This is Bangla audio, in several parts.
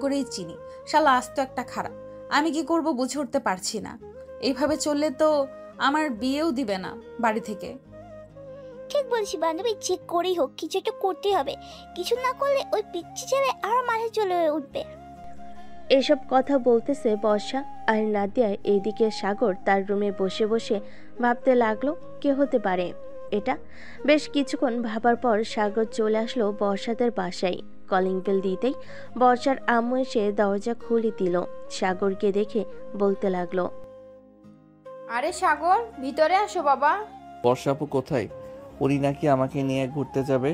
করেই চিনি। শালা আস্ত একটা খারাপ। আমি কি করব বুঝে উঠতে পারছি না। এইভাবে চললে তো আমার বিয়েও দিবে না বাড়ি থেকে। ঠিক বলছি বান্ধবী, যে করেই হোক কিছু একটা করতেই হবে। কিছু না করলে ওই পিচ্ছি ছেলে আরো মাথায় চলে উঠবে। এসব কথা বলতেছে বর্ষা আর নাদিয়া। এইদিকে সাগর তার রুমে বসে বসে ভাবতে লাগলো কে হতে পারে এটা। বেশ কিছুক্ষণ ভাবার পর সাগর চলে আসলো বর্ষাদের বাসায়। কলিং বেল দিতেই বর্ষার আম্মু এসে দরজা খুলে দিল। সাগরকে দেখে বলতে লাগলো, আরে সাগর, ভিতরে আসো বাবা। বর্ষা আপু কোথায়? উনি নাকি আমাকে নিয়ে ঘুরতে যাবে।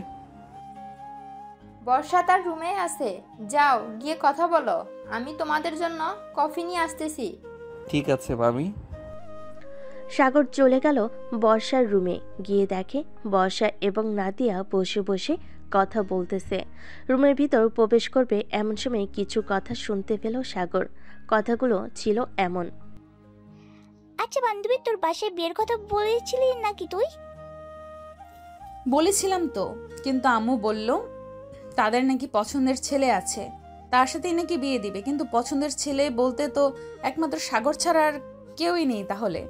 বর্ষা তার রুমে আছে, যাও গিয়ে কথা বলো। আমি তোমাদের জন্য কফি নিয়ে আসতেছি। ঠিক আছে মামি। সাগর চলে গেল বর্ষার রুমে। গিয়ে দেখে বর্ষা এবং নাদিয়া বসে বসে কথা বলতেছে। রুমের ভিতর প্রবেশ করবে এমন সময় কিছু কথা শুনতে পেল সাগর। কথাগুলো ছিল এমন। আচ্ছা বান্ধবী, তোর বাসায় বিয়ের কথা বলেছিলি নাকি তুই? বলেছিলাম তো, কিন্তু আম্মু বলল তাদের নাকি পছন্দের ছেলে আছে, তার সাথেই নাকি বিয়ে দিবে। কিন্তু পছন্দের ছেলে বলতে তো একমাত্র সাগর ছাড়া আর কেউই নেই। তাহলে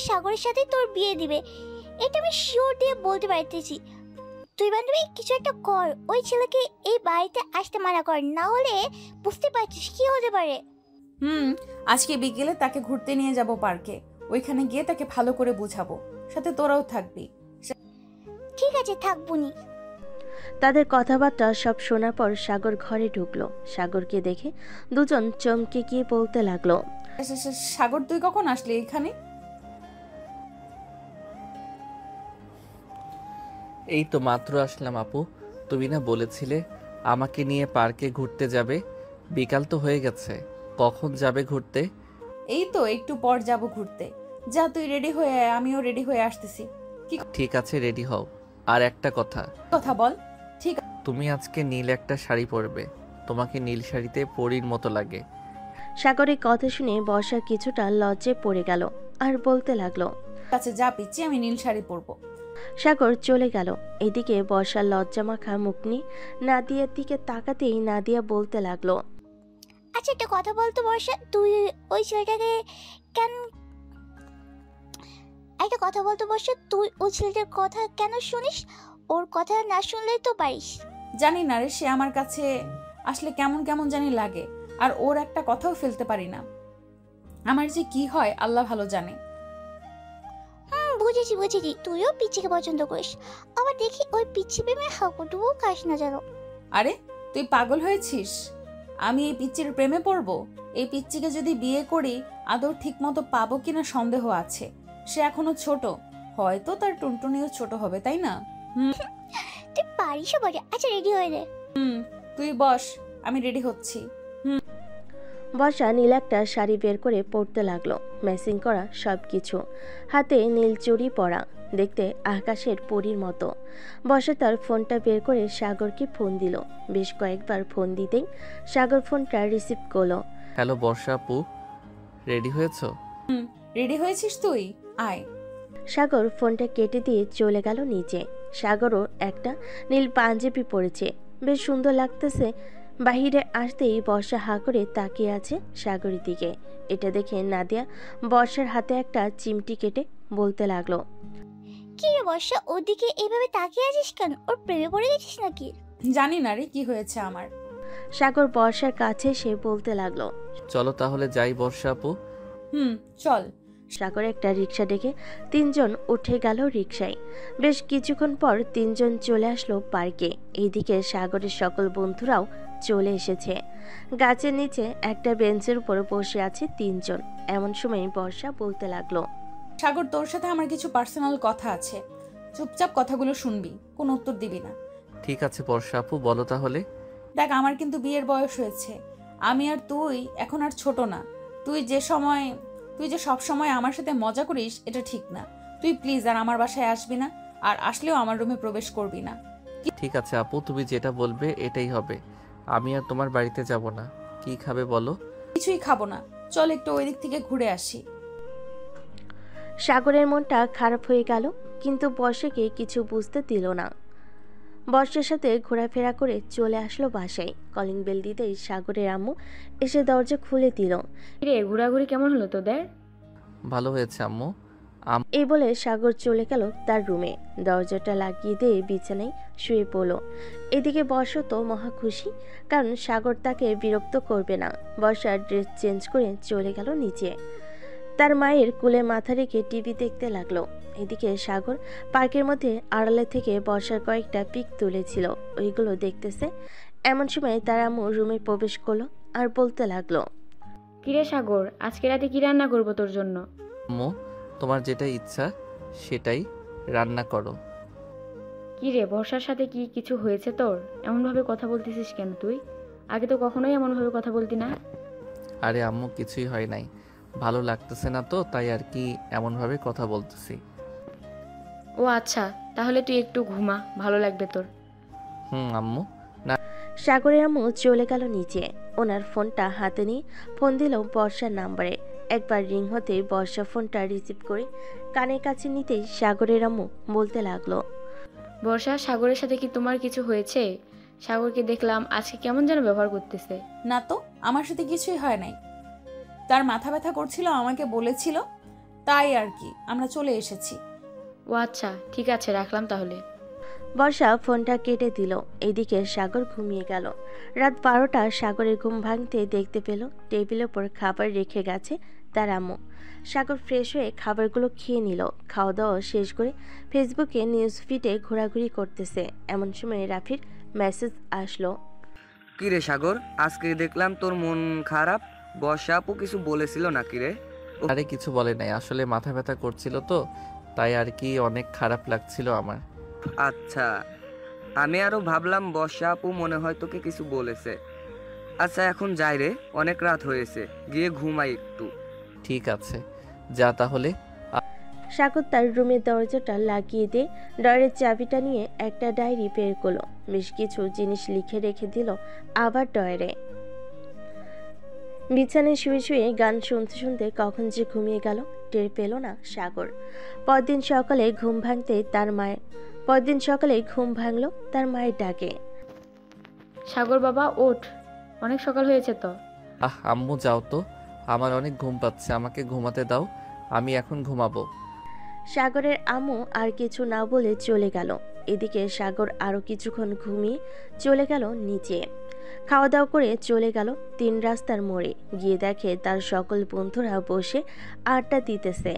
সাগরের সাথে তোর বিয়ে দিবে, এটা আমি শিওর দিয়ে বলতে পারতেছি। তুই বান্ধবী কিছু একটা কর, ওই ছেলেকে এই বাড়িতে আসতে মানা কর, না হলে বুঝতে পারছিস কি হতে পারে। আজকে বিকেলে তাকে ঘুরতে নিয়ে যাব পার্কে। ওইখানে গিয়ে তাকে ভালো করে বুঝাবো, সাথে তোরাও থাকবি। ঠিক আছে, থাকবুনি। তাদের কথাবার্তা সব শোনার পর সাগর ঘরে ঢুকলো। সাগরকে দেখে দুজন চমকে গিয়ে বলতে লাগলো, সাগর তুই কখন আসলি এখানে? এই তো মাত্র আসলাম আপু। তুমি না বলেছিলে আমাকে নিয়ে পার্কে ঘুরতে যাবে? বিকাল তো হয়ে গেছে, কখন যাবে ঘুরতে? এই তো একটু পর যাব ঘুরতে। যা তুই রেডি হয়ে আয়, আমিও রেডি হয়ে আসতেছি। ঠিক আছে, রেডি হও। আর একটা কথা বল। তুমি আজকে নীল একটা শাড়ি পরবে, তোমাকে নীল শাড়িতে পরীর মতো লাগে। সাগরের কথা শুনে বর্ষা কিছুটা লজ্জায় পড়ে গেল আর বলতে লাগলো, আচ্ছা যা পিচ্ছি, আমি নীল শাড়ি পরবো। সাগর চলে গেল। এদিকে বর্ষার লজ্জা মাখা মুখ নিয়ে নাদিয়ার দিকে তাকাতেই নাদিয়া বলতে লাগলো, আচ্ছা একটা কথা বলতো বর্ষা, তুই ওই ছেলেটাকে কেন একটা কথা বলতো বর্ষা, তুই ওই ছেলেটার কথা কেন শুনিস? ওর কথা না শুনলেই তো পারিস। জানি না রে, সে আমার কাছে আসলে কেমন কেমন জানি লাগে, আর ওর একটা কথাও ফেলতে পারি না। আমার যে কি হয় আল্লাহ ভালো জানে। বুঝেছি, তুইও পিচ্চিকে পছন্দ করিস। আবার দেখি ওই পিচ্ছি প্রেমে হাঁকুটুকু খাস না যেন। আরে তুই পাগল হয়েছিস? আমি এই পিচ্চির প্রেমে পড়বো? এই পিচ্চিকে যদি বিয়ে করি আদৌ ঠিক মতো পাবো কিনা সন্দেহ আছে। সে এখনো ছোট, হয়তো তার টুনটুনিও ছোট হবে, তাই না? তুই পারিস বলে। আচ্ছা রেডি হয়ে রে। তুই বস, আমি রেডি হচ্ছি। বর্ষা নীল একটা শাড়ি বের করে পরতে লাগলো। ম্যাচিং করা সব কিছু, হাতে নীল চুড়ি পরা, দেখতে আকাশের পরীর মতো। বর্ষা তার ফোনটা বের করে সাগরকে ফোন দিল। বেশ কয়েকবার ফোন দিতেই সাগর ফোনটা রিসিভ করলো। হ্যালো বর্ষা আপু, রেডি হয়েছো? রেডি হয়েছিস তুই? আয়। সাগর ফোনটা কেটে দিয়ে চলে গেল নিচে। সাগরও একটা নীল পাঞ্জাবি পরেছে, বেশ সুন্দর লাগতেছে। বাহিরে আসতেই বর্ষা হা করে তাকিয়ে আছে সাগরের দিকে। এটা দেখে নাদিয়া বর্ষার হাতে একটা চিমটি কেটে বলতে লাগলো, কি রে বর্ষা, ওদিকে এইভাবে তাকিয়ে আছিস কেন? ওর প্রেমে পড়ে গেছিস নাকি? জানি না রে কি হয়েছে আমার। সাগর বর্ষার কাছে এসে বলতে লাগলো, চলো তাহলে যাই বর্ষা আপু। চল। সাগর একটা রিক্সা ডেকে তিনজন উঠে গেল রিক্সায়। বেশ কিছুক্ষণ পর তিনজন চলে আসলো পার্কে। এইদিকে সাগরের সকল বন্ধুরাও চলে এসেছে। গাছের নিচে একটা বেঞ্চের উপর বসে আছে তিনজন। এমন সময় বর্ষা বলতে লাগলো, সাগর তোর সাথে আমার কিছু পার্সোনাল কথা আছে, চুপচাপ কথাগুলো শুনবি, কোনো উত্তর দিবি না। ঠিক আছে বর্ষা আপু, বলো তাহলে। দেখ, আমার কিন্তু বিয়ের বয়স হয়েছে। আমি আর তুই এখন আর ছোট না। তুই যে সব সময় আমার সাথে মজা করিস এটা ঠিক না। তুই প্লিজ আর আমার বাসায় আসবি না, আর আসলেও আমার রুমে প্রবেশ করবি না। ঠিক আছে আপু, তুমি যেটা বলবে এটাই হবে। আমি আর তোমার বাড়িতে যাব না। কি খাবে বলো? কিছুই খাবো না, চল একটু ওই দিক থেকে ঘুরে আসি। সাগরের মনটা খারাপ হয়ে গেল, কিন্তু বর্ষাকে কিছু বুঝতে দিল না। বর্ষার সাথে ঘোরাফেরা করে চলে আসলো বাসায়। কলিং বেল দিতেই সাগরের আম্মু এসে দরজা খুলে দিল। রে ঘোরাঘুরি কেমন হলো তোদের? ভালো হয়েছে আম্মু। এই বলে সাগর চলে গেল তার রুমে, দরজাটা লাগিয়ে দিয়ে বিছানায় শুয়ে পড়ল। এদিকে বর্ষা তো মহা খুশি, কারণ সাগর তাকে বিরক্ত করবে না। বর্ষা ড্রেস চেঞ্জ করে চলে গেল নিচে, তার মায়ের কোলে মাথা রেখে টিভি দেখতে লাগলো। এদিকে সাগর পার্কের মধ্যে আড়ালে থেকে বর্ষার কয়েকটা পিক তুলেছিল, ওইগুলো দেখতেছে। এমন সময় তার আম্মু রুমে প্রবেশ করলো আর বলতে লাগলো, কিরে সাগর, আজকে রাতে কি রান্না করবো তোর জন্য? আম্মু, তোমার যেটা ইচ্ছা সেটাই রান্না করো। কিরে বর্ষার সাথে কি কিছু হয়েছে তোর? এমনভাবে কথা বলতেছিস কেন তুই? আগে তো কখনোই এমনভাবে কথা বলতি না। আরে আম্মু, কিছুই হয় নাই, ভালো লাগতেছে না তো তাই আর কি এমনভাবে কথা বলতেছি। ও আচ্ছা, তাহলে তুই একটু ঘুমা, ভালো লাগবে তোর। আম্মু। সাগরের আম্মু চলে গেল নিচে। ওনার ফোনটা হাতে নিয়ে ফোন দিল বর্ষার নাম্বারে। একবার রিং হতে বর্ষা ফোনটা রিসিভ করে কানের কাছে নিতেই সাগরের আম্মু বলতে লাগলো, বর্ষা, সাগরের সাথে কি তোমার কিছু হয়েছে? সাগরকে দেখলাম আজকে কেমন যেন ব্যবহার করতেছে। না তো, আমার সাথে কিছুই হয় নাই। তার মাথা ব্যথা করছিল, আমাকে বলেছিল, তাই আর কি আমরা চলে এসেছি। ও আচ্ছা, ঠিক আছে, রাখলাম তাহলে। বর্ষা ফোনটা কেটে দিল। এদিকে সাগর ঘুমিয়ে গেল। রাত 12টা সাগরের ঘুম ভাঙতে দেখতে পেল টেবিলের ওপর খাবার রেখে গেছে তার আম্মু। সাগর ফ্রেশ হয়ে খাবারগুলো খেয়ে নিল। খাওয়া দাওয়া শেষ করে ফেসবুকে নিউজ ফিডে ঘোরাঘুরি করতেছে। এমন সময় রাফির মেসেজ আসলো, কিরে সাগর, আজকে দেখলাম তোর মন খারাপ। বর্ষা আপু কিছু বলেছিল নাকি রে? আরে কিছু বলে নাই, আসলে মাথা ব্যথা করছিল তো তাই আর কি, অনেক খারাপ লাগছিল আমার। আচ্ছা, আমি আরো ভাবলাম বর্ষা আপু মনে হয় তোকে কিছু বলেছে। আচ্ছা এখন যাই রে, অনেক রাত হয়েছে, গিয়ে ঘুমাই একটু। ঠিক আছে, যা তাহলে। সাগর তার রুমের দরজাটা লাগিয়ে দিয়ে ডয়ের চাবিটা নিয়ে একটা ডায়েরি বের করলো। বেশ কিছু জিনিস লিখে রেখে দিল আবার ডয়ারে। বিছানায় শুয়ে শুয়ে গান শুনতে শুনতে কখন যে ঘুমিয়ে গেল টের পেল না সাগর। পরদিন সকালে ঘুম ভাঙলো তার মায়ের ডাকে, সাগর বাবা, ওঠ, অনেক সকাল হয়েছে তো। আম্মু যাও তো, আমার অনেক ঘুম পাচ্ছে, আমাকে ঘুমাতে দাও, আমি এখন ঘুমাবো। সাগরের আম্মু আর কিছু না বলে চলে গেল। এদিকে সাগর আরো কিছুক্ষণ ঘুমিয়ে চলে গেল নিচে। খাওয়া দাওয়া করে চলে গেল 3 রাস্তার মোড়ে। গিয়ে দেখে তার সকল বন্ধুরা বসে আড্ডা দিতেছে।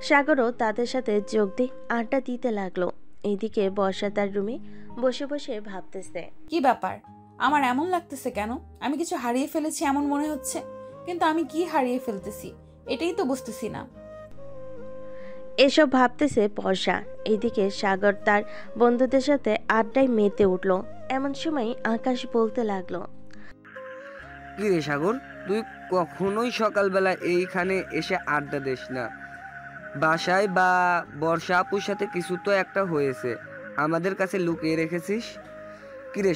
সাগরও তাদের সাথে যোগ দিয়ে আড্ডা দিতে লাগলো। এদিকে বর্ষা তার রুমে বসে বসে ভাবতেছে, কি ব্যাপার, আমার এমন লাগতেছে কেন? আমি কিছু হারিয়ে ফেলেছি এমন মনে হচ্ছে, কিন্তু আমি কি হারিয়ে ফেলতেছি এটাই তো বুঝতেছি না। এসব ভাবতেছে বর্ষা। এদিকে সাগর তার বন্ধুদের সাথে আড্ডায় মেতে উঠল। এমন সময় আকাশ বলতে লাগলো, কিরে সাগর, তুই কখনোই সকালবেলা এইখানে এসে আড্ডা দিস না। বাসায় বা বর্ষা আপুর সাথে কিছু তো একটা হয়েছে, আমাদের কাছে লুকিয়ে রেখেছিস। কিরে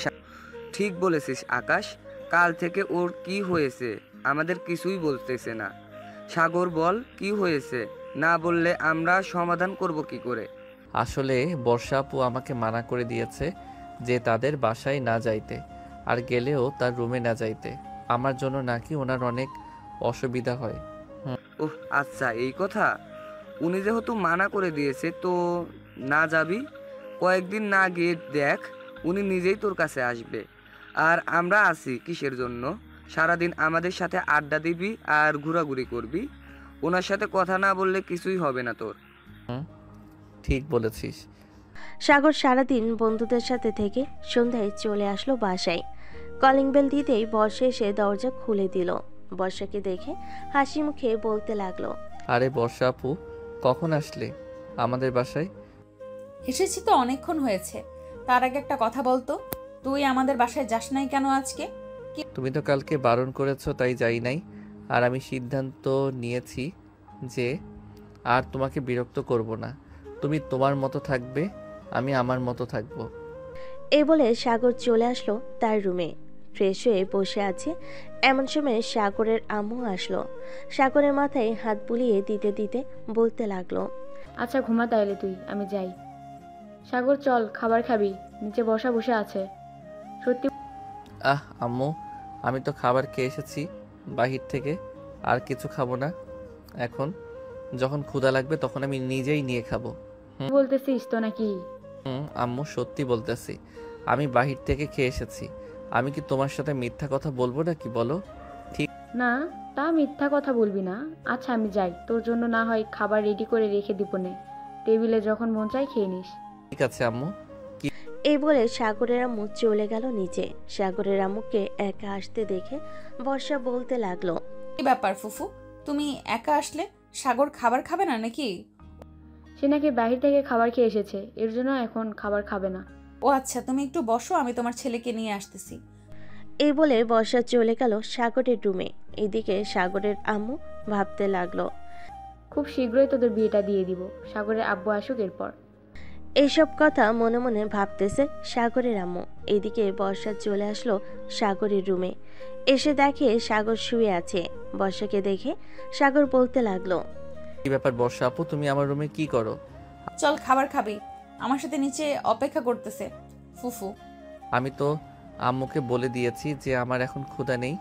ঠিক বলেছিস আকাশ, কাল থেকে ওর কি হয়েছে আমাদের কিছুই বলতেছে না। সাগর বল, কি হয়েছে? না বললে আমরা সমাধান করব কি করে? আসলে বর্ষা আপু আমাকে মানা করে দিয়েছে যে তাদের বাসায় না যাইতে, আর গেলেও তার রুমে না যাইতে। আমার জন্য নাকি ওনার অনেক অসুবিধা হয়। ওহ আচ্ছা, এই কথা। উনি যেহেতু মানা করে দিয়েছে তো না যাবি। কয়েকদিন না গিয়ে দেখ, উনি নিজেই তোর কাছে আসবে। আর আমরা আছি কিসের জন্য? সারাদিন আমাদের সাথে আড্ডা দিবি আর ঘোরাঘুরি করবি। ওনার সাথে কথা না বললে কিছুই হবে না তোর। ঠিক বলেছিস। সাগর সারাদিন বন্ধুদের সাথে থেকে সন্ধ্যায় চলে আসলো বাসায়। কলিং বেল দিতেই বর্ষা এসে দরজা খুলে দিল। বর্ষাকে দেখে হাসি মুখে বলতে লাগলো, আরে বর্ষা আপু, কখন আসলে আমাদের বাসায়? এসেছি তো অনেকক্ষণ হয়েছে। তার আগে একটা কথা বলতো, তুই আমাদের বাসায় যাস নাই কেন আজকে? তুমি তো কালকে বারণ করেছো তাই যাই নাই, আর আমি সিদ্ধান্ত নিয়েছি যে আর তোমাকে বিরক্ত করব না। তুমি তোমার মতো থাকবে, আমি আমার মতো থাকবো। এই বলে সাগর চলে আসলো তার রুমে। ফ্রেশ হয়ে বসে আছে। এমন সময় সাগরের আম্মু আসলো। সাগরের মাথায় হাত বুলিয়ে দিতে দিতে বলতে লাগলো, আচ্ছা ঘুমা তাহলে তুই, আমি যাই। সাগর চল, খাবার খাবি? নিচে বর্ষা বসে আছে। সত্যি আম্মু, আমি তো খাবার খেয়ে এসেছি বাহির থেকে, আর কিছু খাবো না এখন। যখন ক্ষুধা লাগবে তখন আমি নিজেই নিয়ে খাবো। বলতেছিস তো নাকি? আম্মু, সত্যি বলতেছি, আমি বাহির থেকে খেয়ে এসেছি। আমি কি তোমার সাথে মিথ্যা কথা বলবো নাকি বলো? না, তা মিথ্যা কথা বলবি না। আচ্ছা আমি যাই, তোর জন্য না হয় খাবার রেডি করে রেখে দিব নে, টেবিলে যখন মন চাই খেয়ে নিস। ঠিক আছে আম্মু। এই বলে সাগরের আম্মু চলে গেল নিচে। সাগরের আম্মুকে একা আসতে দেখে বর্ষা বলতে লাগলো, কি ব্যাপার ফুফু, তুমি একা আসলে? সাগর খাবার খাবে না নাকি? সে নাকি বাহির থেকে খাবার খেয়ে এসেছে, এর জন্য এখন খাবার খাবে না। ও আচ্ছা, তুমি একটু বসো, আমি তোমার ছেলেকে নিয়ে আসতেছি। এই বলে বর্ষা চলে গেল সাগরের রুমে। এদিকে সাগরের আম্মু ভাবতে লাগলো, খুব শীঘ্রই তোদের বিয়েটা দিয়ে দিব, সাগরের আব্বু আসুক এরপর। এইসব কথা মনে মনে ভাবতেছে সাগরের আম্মু। এদিকে বর্ষা চলে আসলো সাগরের রুমে। এসে দেখে সাগর শুয়ে আছে। বর্ষাকে দেখে সাগর বলতে লাগলো, কি ব্যাপার বর্ষা আপু, তুমি আমার রুমে কি করো? চল খাবার খাবি, আমার সাথে নিচে অপেক্ষা করতেছে ফুফু। আমি তো আম্মুকে বলে দিয়েছি যে আমার এখন ক্ষুধা নেই,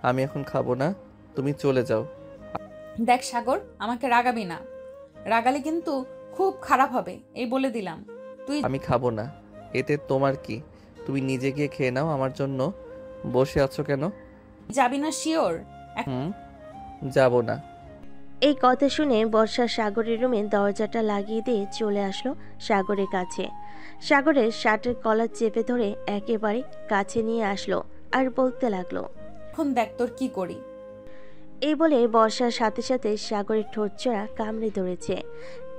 আমি এখন খাবো না, তুমি চলে যাও। দেখ সাগর, আমাকে রাগাবি না, রাগালে কিন্তু খুব খারাপ হবে, এই বলে দিলাম। তুই আমি খাবো না, এতে তোমার কি? তুমি নিজে গিয়ে খেয়ে নাও, আমার জন্য বসে আছো কেন? যাবি না শিওর? যাবো না। এই কথা শুনে বর্ষা সাগরের রুমে দরজাটা লাগিয়ে দিয়ে চলে আসলো সাগরের কাছে। সাগরের শার্টের কলার চেপে ধরে একেবারে কাছে নিয়ে আসলো আর বলতে লাগলো, এখন দেখ তোর কি করি। এই বলে বর্ষার সাথে সাথে সাগরের ঠোঁটচড়া কামড়ে ধরেছে।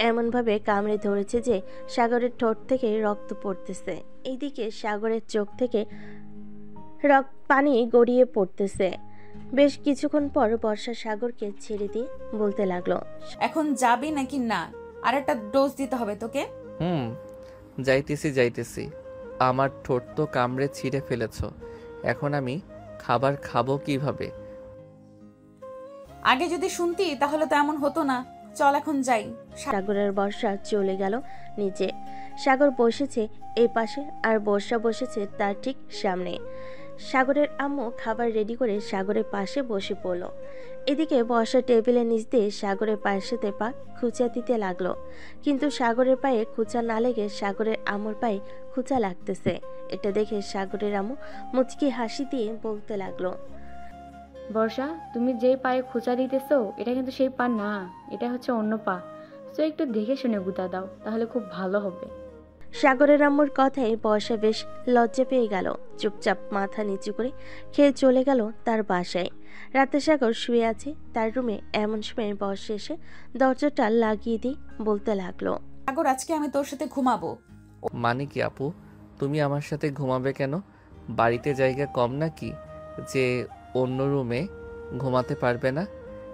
এমনভাবে কামড়ে ধরেছে যে সাগরের ঠোঁট থেকে রক্ত পড়তেছে। এইদিকে সাগরের চোখ থেকে পানি গড়িয়ে পড়তেছে। বেশ কিছুক্ষণ পর বর্ষা সাগরকে ছেড়ে দিয়ে বলতে লাগলো, এখন যাবি নাকি না? আর একটা ডোজ দিতে হবে তোকে। যাইতেছি। আমার ঠোঁট তো কামড়ে ছিঁড়ে ফেলেছো, এখন আমি খাবার খাবো কিভাবে? আগে যদি শুনতি তাহলে তো এমন হতো না। চল এখন যাই। সাগরের বর্ষা চলে গেল নিচে। সাগর বসেছে এই পাশে আর বর্ষা বসেছে তার ঠিক সামনে। সাগরের আম্মু খাবার রেডি করে সাগরের পাশে বসে পড়ল। এদিকে বর্ষা টেবিলের নিচ দিয়ে সাগরের পায়ের সাথে পা খুঁচা দিতে লাগলো, কিন্তু সাগরের পায়ে খুঁচা না লেগে সাগরের আম্মুর পায়ে খুঁচা লাগতেছে। এটা দেখে সাগরের আম্মু মুচকি হাসি দিয়ে বলতে লাগলো, বর্ষা, তুমি যেই পায়ে খোঁচা দিতেছো এটা কিন্তু সেই পা না, এটা হচ্ছে অন্য পা। তো একটু দেখে শুনে গুঁতা দাও, তাহলে খুব ভালো হবে। সাগরের আম্মুর কথায় বর্ষা বেশ লজ্জা পেয়ে গেল। চুপচাপ মাথা নিচু করে খেয়ে চলে গেল তার বাসায়। রাতে সাগর শুয়ে আছে তার রুমে। এমন সময় বর্ষা এসে দরজাটা লাগিয়ে দিয়ে বলতে লাগলো, সাগর, আজকে আমি তোর সাথে ঘুমাবো। মানে কি আপু, তুমি আমার সাথে ঘুমাবে কেন? বাড়িতে জায়গা কম নাকি যে অন্য রুমে ঘুমাতে পারবে না?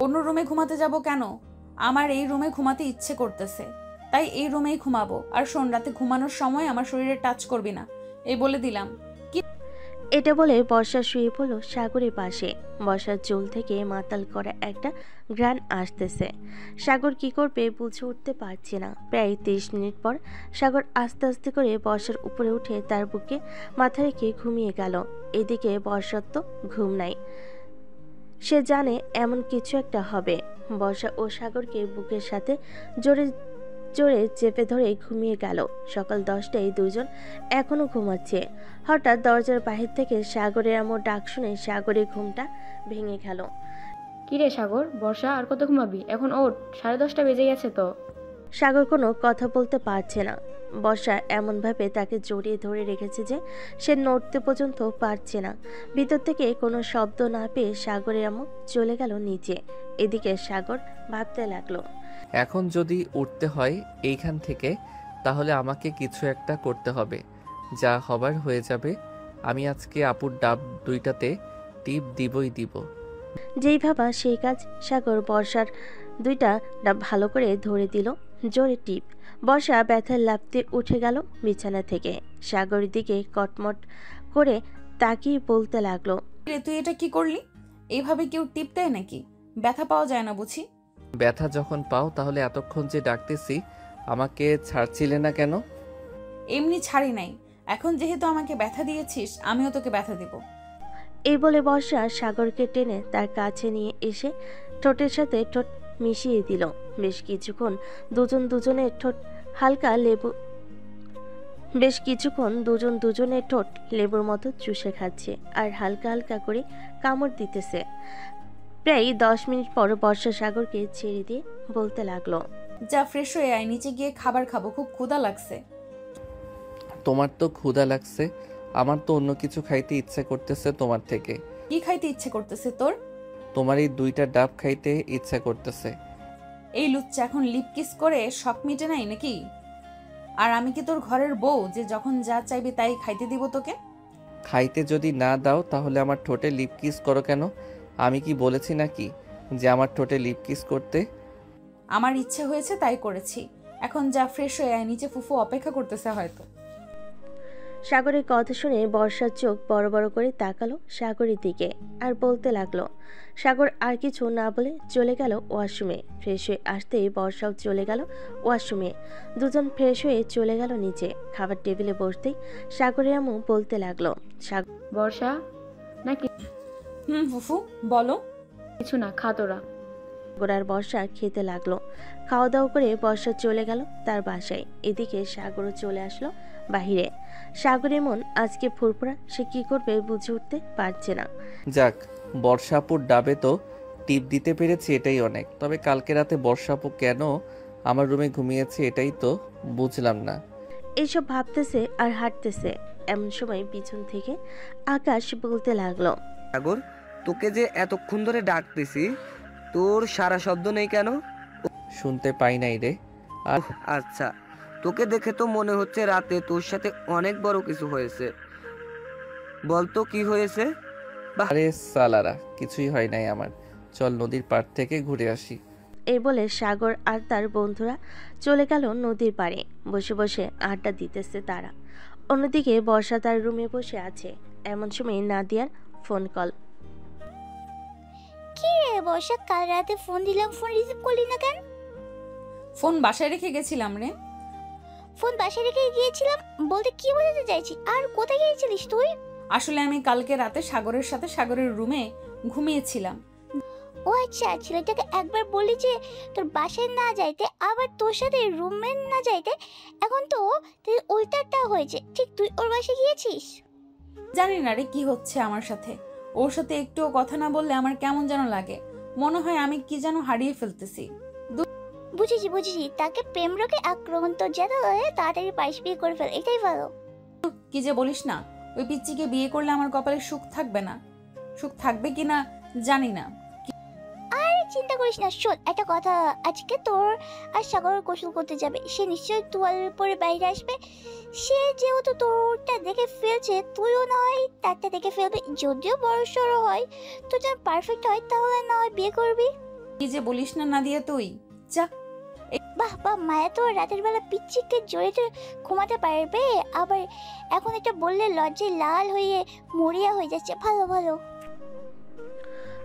অন্য রুমে ঘুমাতে যাব কেন? আমার এই রুমে ঘুমাতে ইচ্ছে করতেছে, তাই এই রুমেই ঘুমাবো। আর শোন, রাতে ঘুমানোর সময় আমার শরীরে টাচ করবি না, এই বলে দিলাম। এটা বলে বর্ষা শুয়ে পড়ল সাগরের পাশে। বর্ষার চুল থেকে মাতাল করা একটা ঘ্রাণ আসতেছে। সাগর কি করবে বুঝে উঠতে পারছে না। প্রায় 30 মিনিট পর সাগর আস্তে আস্তে করে বর্ষার উপরে উঠে তার বুকে মাথা রেখে ঘুমিয়ে গেল। এদিকে বর্ষার তো ঘুম নাই, সে জানে এমন কিছু একটা হবে। বর্ষা ও সাগরকে বুকের সাথে জোরে জোরে চেপে ধরে ঘুমিয়ে গেল। সকাল 10টায় দুজন এখনো ঘুমাচ্ছে। হঠাৎ দরজার বাহির থেকে সাগরের আম্মু ডাক শুনে সাগরের ঘুমটা ভেঙে গেল। কিরে সাগর, বর্ষা আর কত ঘুমাবি? এখন ওঠ, 10:30 বেজে গেছে তো। সাগর কোনো কথা বলতে পারছে না। বর্ষা এমনভাবে তাকে জড়িয়ে ধরে রেখেছে যে সে নড়তে পর্যন্ত পারছে না। ভিতর থেকে কোনো শব্দ না পেয়ে সাগরের আম্মু চলে গেল নিচে। এদিকে সাগর ভাবতে লাগলো, এখন যদি উঠতে হয় এইখান থেকে, তাহলে আমাকে কিছু একটা করতে হবে। যা হবার হয়ে যাবে। আমি আজকে আপুর ডাব 2টাতে টিপ দিবই দিব। যেই ভাবা সেই কাজ। সাগর বর্ষার 2টা ডাব ভালো করে ধরে দিল, জোরে টিপ। বর্ষা ব্যথার লাফতে উঠে গেল বিছানা থেকে। সাগরের দিকে কটমট করে তাকিয়ে বলতে লাগলো, রে, তুই এটা কি করলি? এইভাবে কেউ টিপ দেয় নাকি? ব্যথা পাওয়া যায় না বুঝি? ব্যথা যখন পাও তাহলে এতক্ষণ যে ডাকতেছি আমাকে ছাড়ছিলে না কেন? এমনি ছাড়ি নাই, এখন যেহেতু আমাকে ব্যথা দিয়েছিস, আমিও তোকে ব্যথা দেব। এই বলে বর্ষা সাগরকে টেনে তার কাছে নিয়ে এসে ঠোঁটের সাথে ঠোঁট মিশিয়ে দিল। বেশ কিছুক্ষণ দুজনের ঠোঁট দুজনের ঠোঁট লেবুর মতো চুষে খাচ্ছে আর হালকা হালকা করে কামড় দিতেছে। প্রায় 10 মিনিট পর বর্ষা সাগরকে ছেড়ে দিয়ে বলতে লাগলো, যা ফ্রেশ হয়ে আয়, নিচে গিয়ে খাবার খাবো, খুব ক্ষুধা লাগছে। তোমার তো ক্ষুধা লাগছে, আমার তো অন্য কিছু খাইতে ইচ্ছা করতেছে তোমার থেকে। কি খাইতে ইচ্ছে করতেছে তোর? তোমার এই 2টা ডাব খাইতে ইচ্ছা করতেছে। এই লুচ্চা এখন লিপ কিস করে শখ মিটে নাই নাকি? আর আমি কি তোর ঘরের বউ যে যখন যা চাইবি তাই খাইতে দিব তোকে? খাইতে যদি না দাও তাহলে আমার ঠোঁটে লিপ কিস করো কেন? আমি কি বলেছি নাকি যে আমার ঠোঁটে লিপ কিস করতে? আমার ইচ্ছে হয়েছে তাই করেছি। এখন যা ফ্রেশ হয়ে আয়, নিচে ফুফু অপেক্ষা করতেছে হয়তো। সাগরের কথা শুনে বর্ষার চোখ বড় বড় করে তাকালো সাগরের দিকে আর বলতে লাগলো। সাগর আর কিছু না বলে চলে গেল ওয়াশরুমে। ফ্রেশ হয়ে আসতেই বর্ষাও চলে গেল ওয়াশরুমে। দুজন ফ্রেশ হয়ে চলে গেল নিচে। খাবার টেবিলে বসতেই সাগরের আম্মু বলতে লাগলো, বর্ষা না ফুফু বলো। কিছু না, খা তোরা। সাগর আর বর্ষা খেতে লাগলো। খাওয়া দাওয়া করে বর্ষা চলে গেল তার বাসায়। এদিকে সাগরও চলে আসলো বাহিরে। সাগরের মন আজকে ফুরফুরা, সে কি করবে বুঝে উঠতে পারছে না। যাক, বর্ষাপুর ডাবে তো টিপ দিতে পেরেছি, এটাই অনেক। তবে কালকে রাতে বর্ষাপু কেন আমার রুমে ঘুমিয়েছে এটাই তো বুঝলাম না। এইসব ভাবতেছে আর হাঁটতেছে, এমন সময় পিছন থেকে আকাশ বলতে লাগলো, সাগর, তোকে যে এতক্ষণ ধরে ডাকতেছি, তোর সারা শব্দ নেই কেন? শুনতে পাই নাই রে। আর আচ্ছা, তোকে দেখে তো মনে হচ্ছে রাতে তোর সাথে অনেক বড় কিছু হয়েছে। বলতো কি হয়েছে? আরে সালারা, কিছুই হয় নাই আমার। চল নদীর পাড় থেকে ঘুরে আসি। এই বলে সাগর আর তার বন্ধুরা চলে গেল নদীর পাড়ে। বসে বসে আড্ডা দিতেছে তারা। অন্যদিকে বর্ষা তার রুমে বসে আছে। এমন সময় নাদিয়ার ফোন কল। কি রে বর্ষা, কাল রাতে ফোন দিলাম, ফোন রিসিভ করলি না কেন? ফোন বাসায় রেখে গেছিলাম রে। ফোন বাসায় রেখে গিয়েছিলাম বলতে কি বোঝাতে চাইছি? আর কোথায় গিয়েছিলিস তুই? আসলে আমি কালকে রাতে সাগরের সাথে সাগরের রুমে ঘুমিয়েছিলাম। ও আচ্ছা, ছেলেটাকে একবার বলি যে তোর বাসায় না যাইতে, আবার তোর সাথে রুমে না যাইতে। এখন তো উল্টাটা হয়েছে। ঠিক তুই ওর বাসায় গিয়েছিস? জানি না রে কি হচ্ছে আমার সাথে। ওর সাথে একটুও কথা না বললে আমার কেমন যেন লাগে। মনে হয় আমি কি যেন হারিয়ে ফেলতেছি। বুঝেছি, তাকে প্রেম রোগে আক্রমণ, তো যেন তাড়াতাড়ি পাশ বিয়ে করে ফেল, এটাই ভালো। কি যে বলিস না, ওই পিচ্চিকে বিয়ে করলে আমার কপালে সুখ থাকবে না। সুখ থাকবে কিনা জানি না। আরে চিন্তা করিস না। শোন একটা কথা, আজকে তোর আর সাগর গোসল করতে যাবে। সে নিশ্চয়ই তোয়াল পরে বাইরে আসবে। সে যেহেতু তোরটা দেখে ফেলছে, তুইও না হয় তারটা দেখে ফেলবি। যদিও বড় সড়ো হয়, তো যেন পারফেক্ট হয়, তাহলে না হয় বিয়ে করবি। কি যে বলিস না নাদিয়া তুই। যা। বাহ, মায়া তো রাতের বেলা পিচ্চিকে জড়িয়ে ঘুমাতে পারবে। আবার এখন এটা বললে লজ্জায় লাল হয়ে মরিয়া হয়ে যাচ্ছে। ভালো।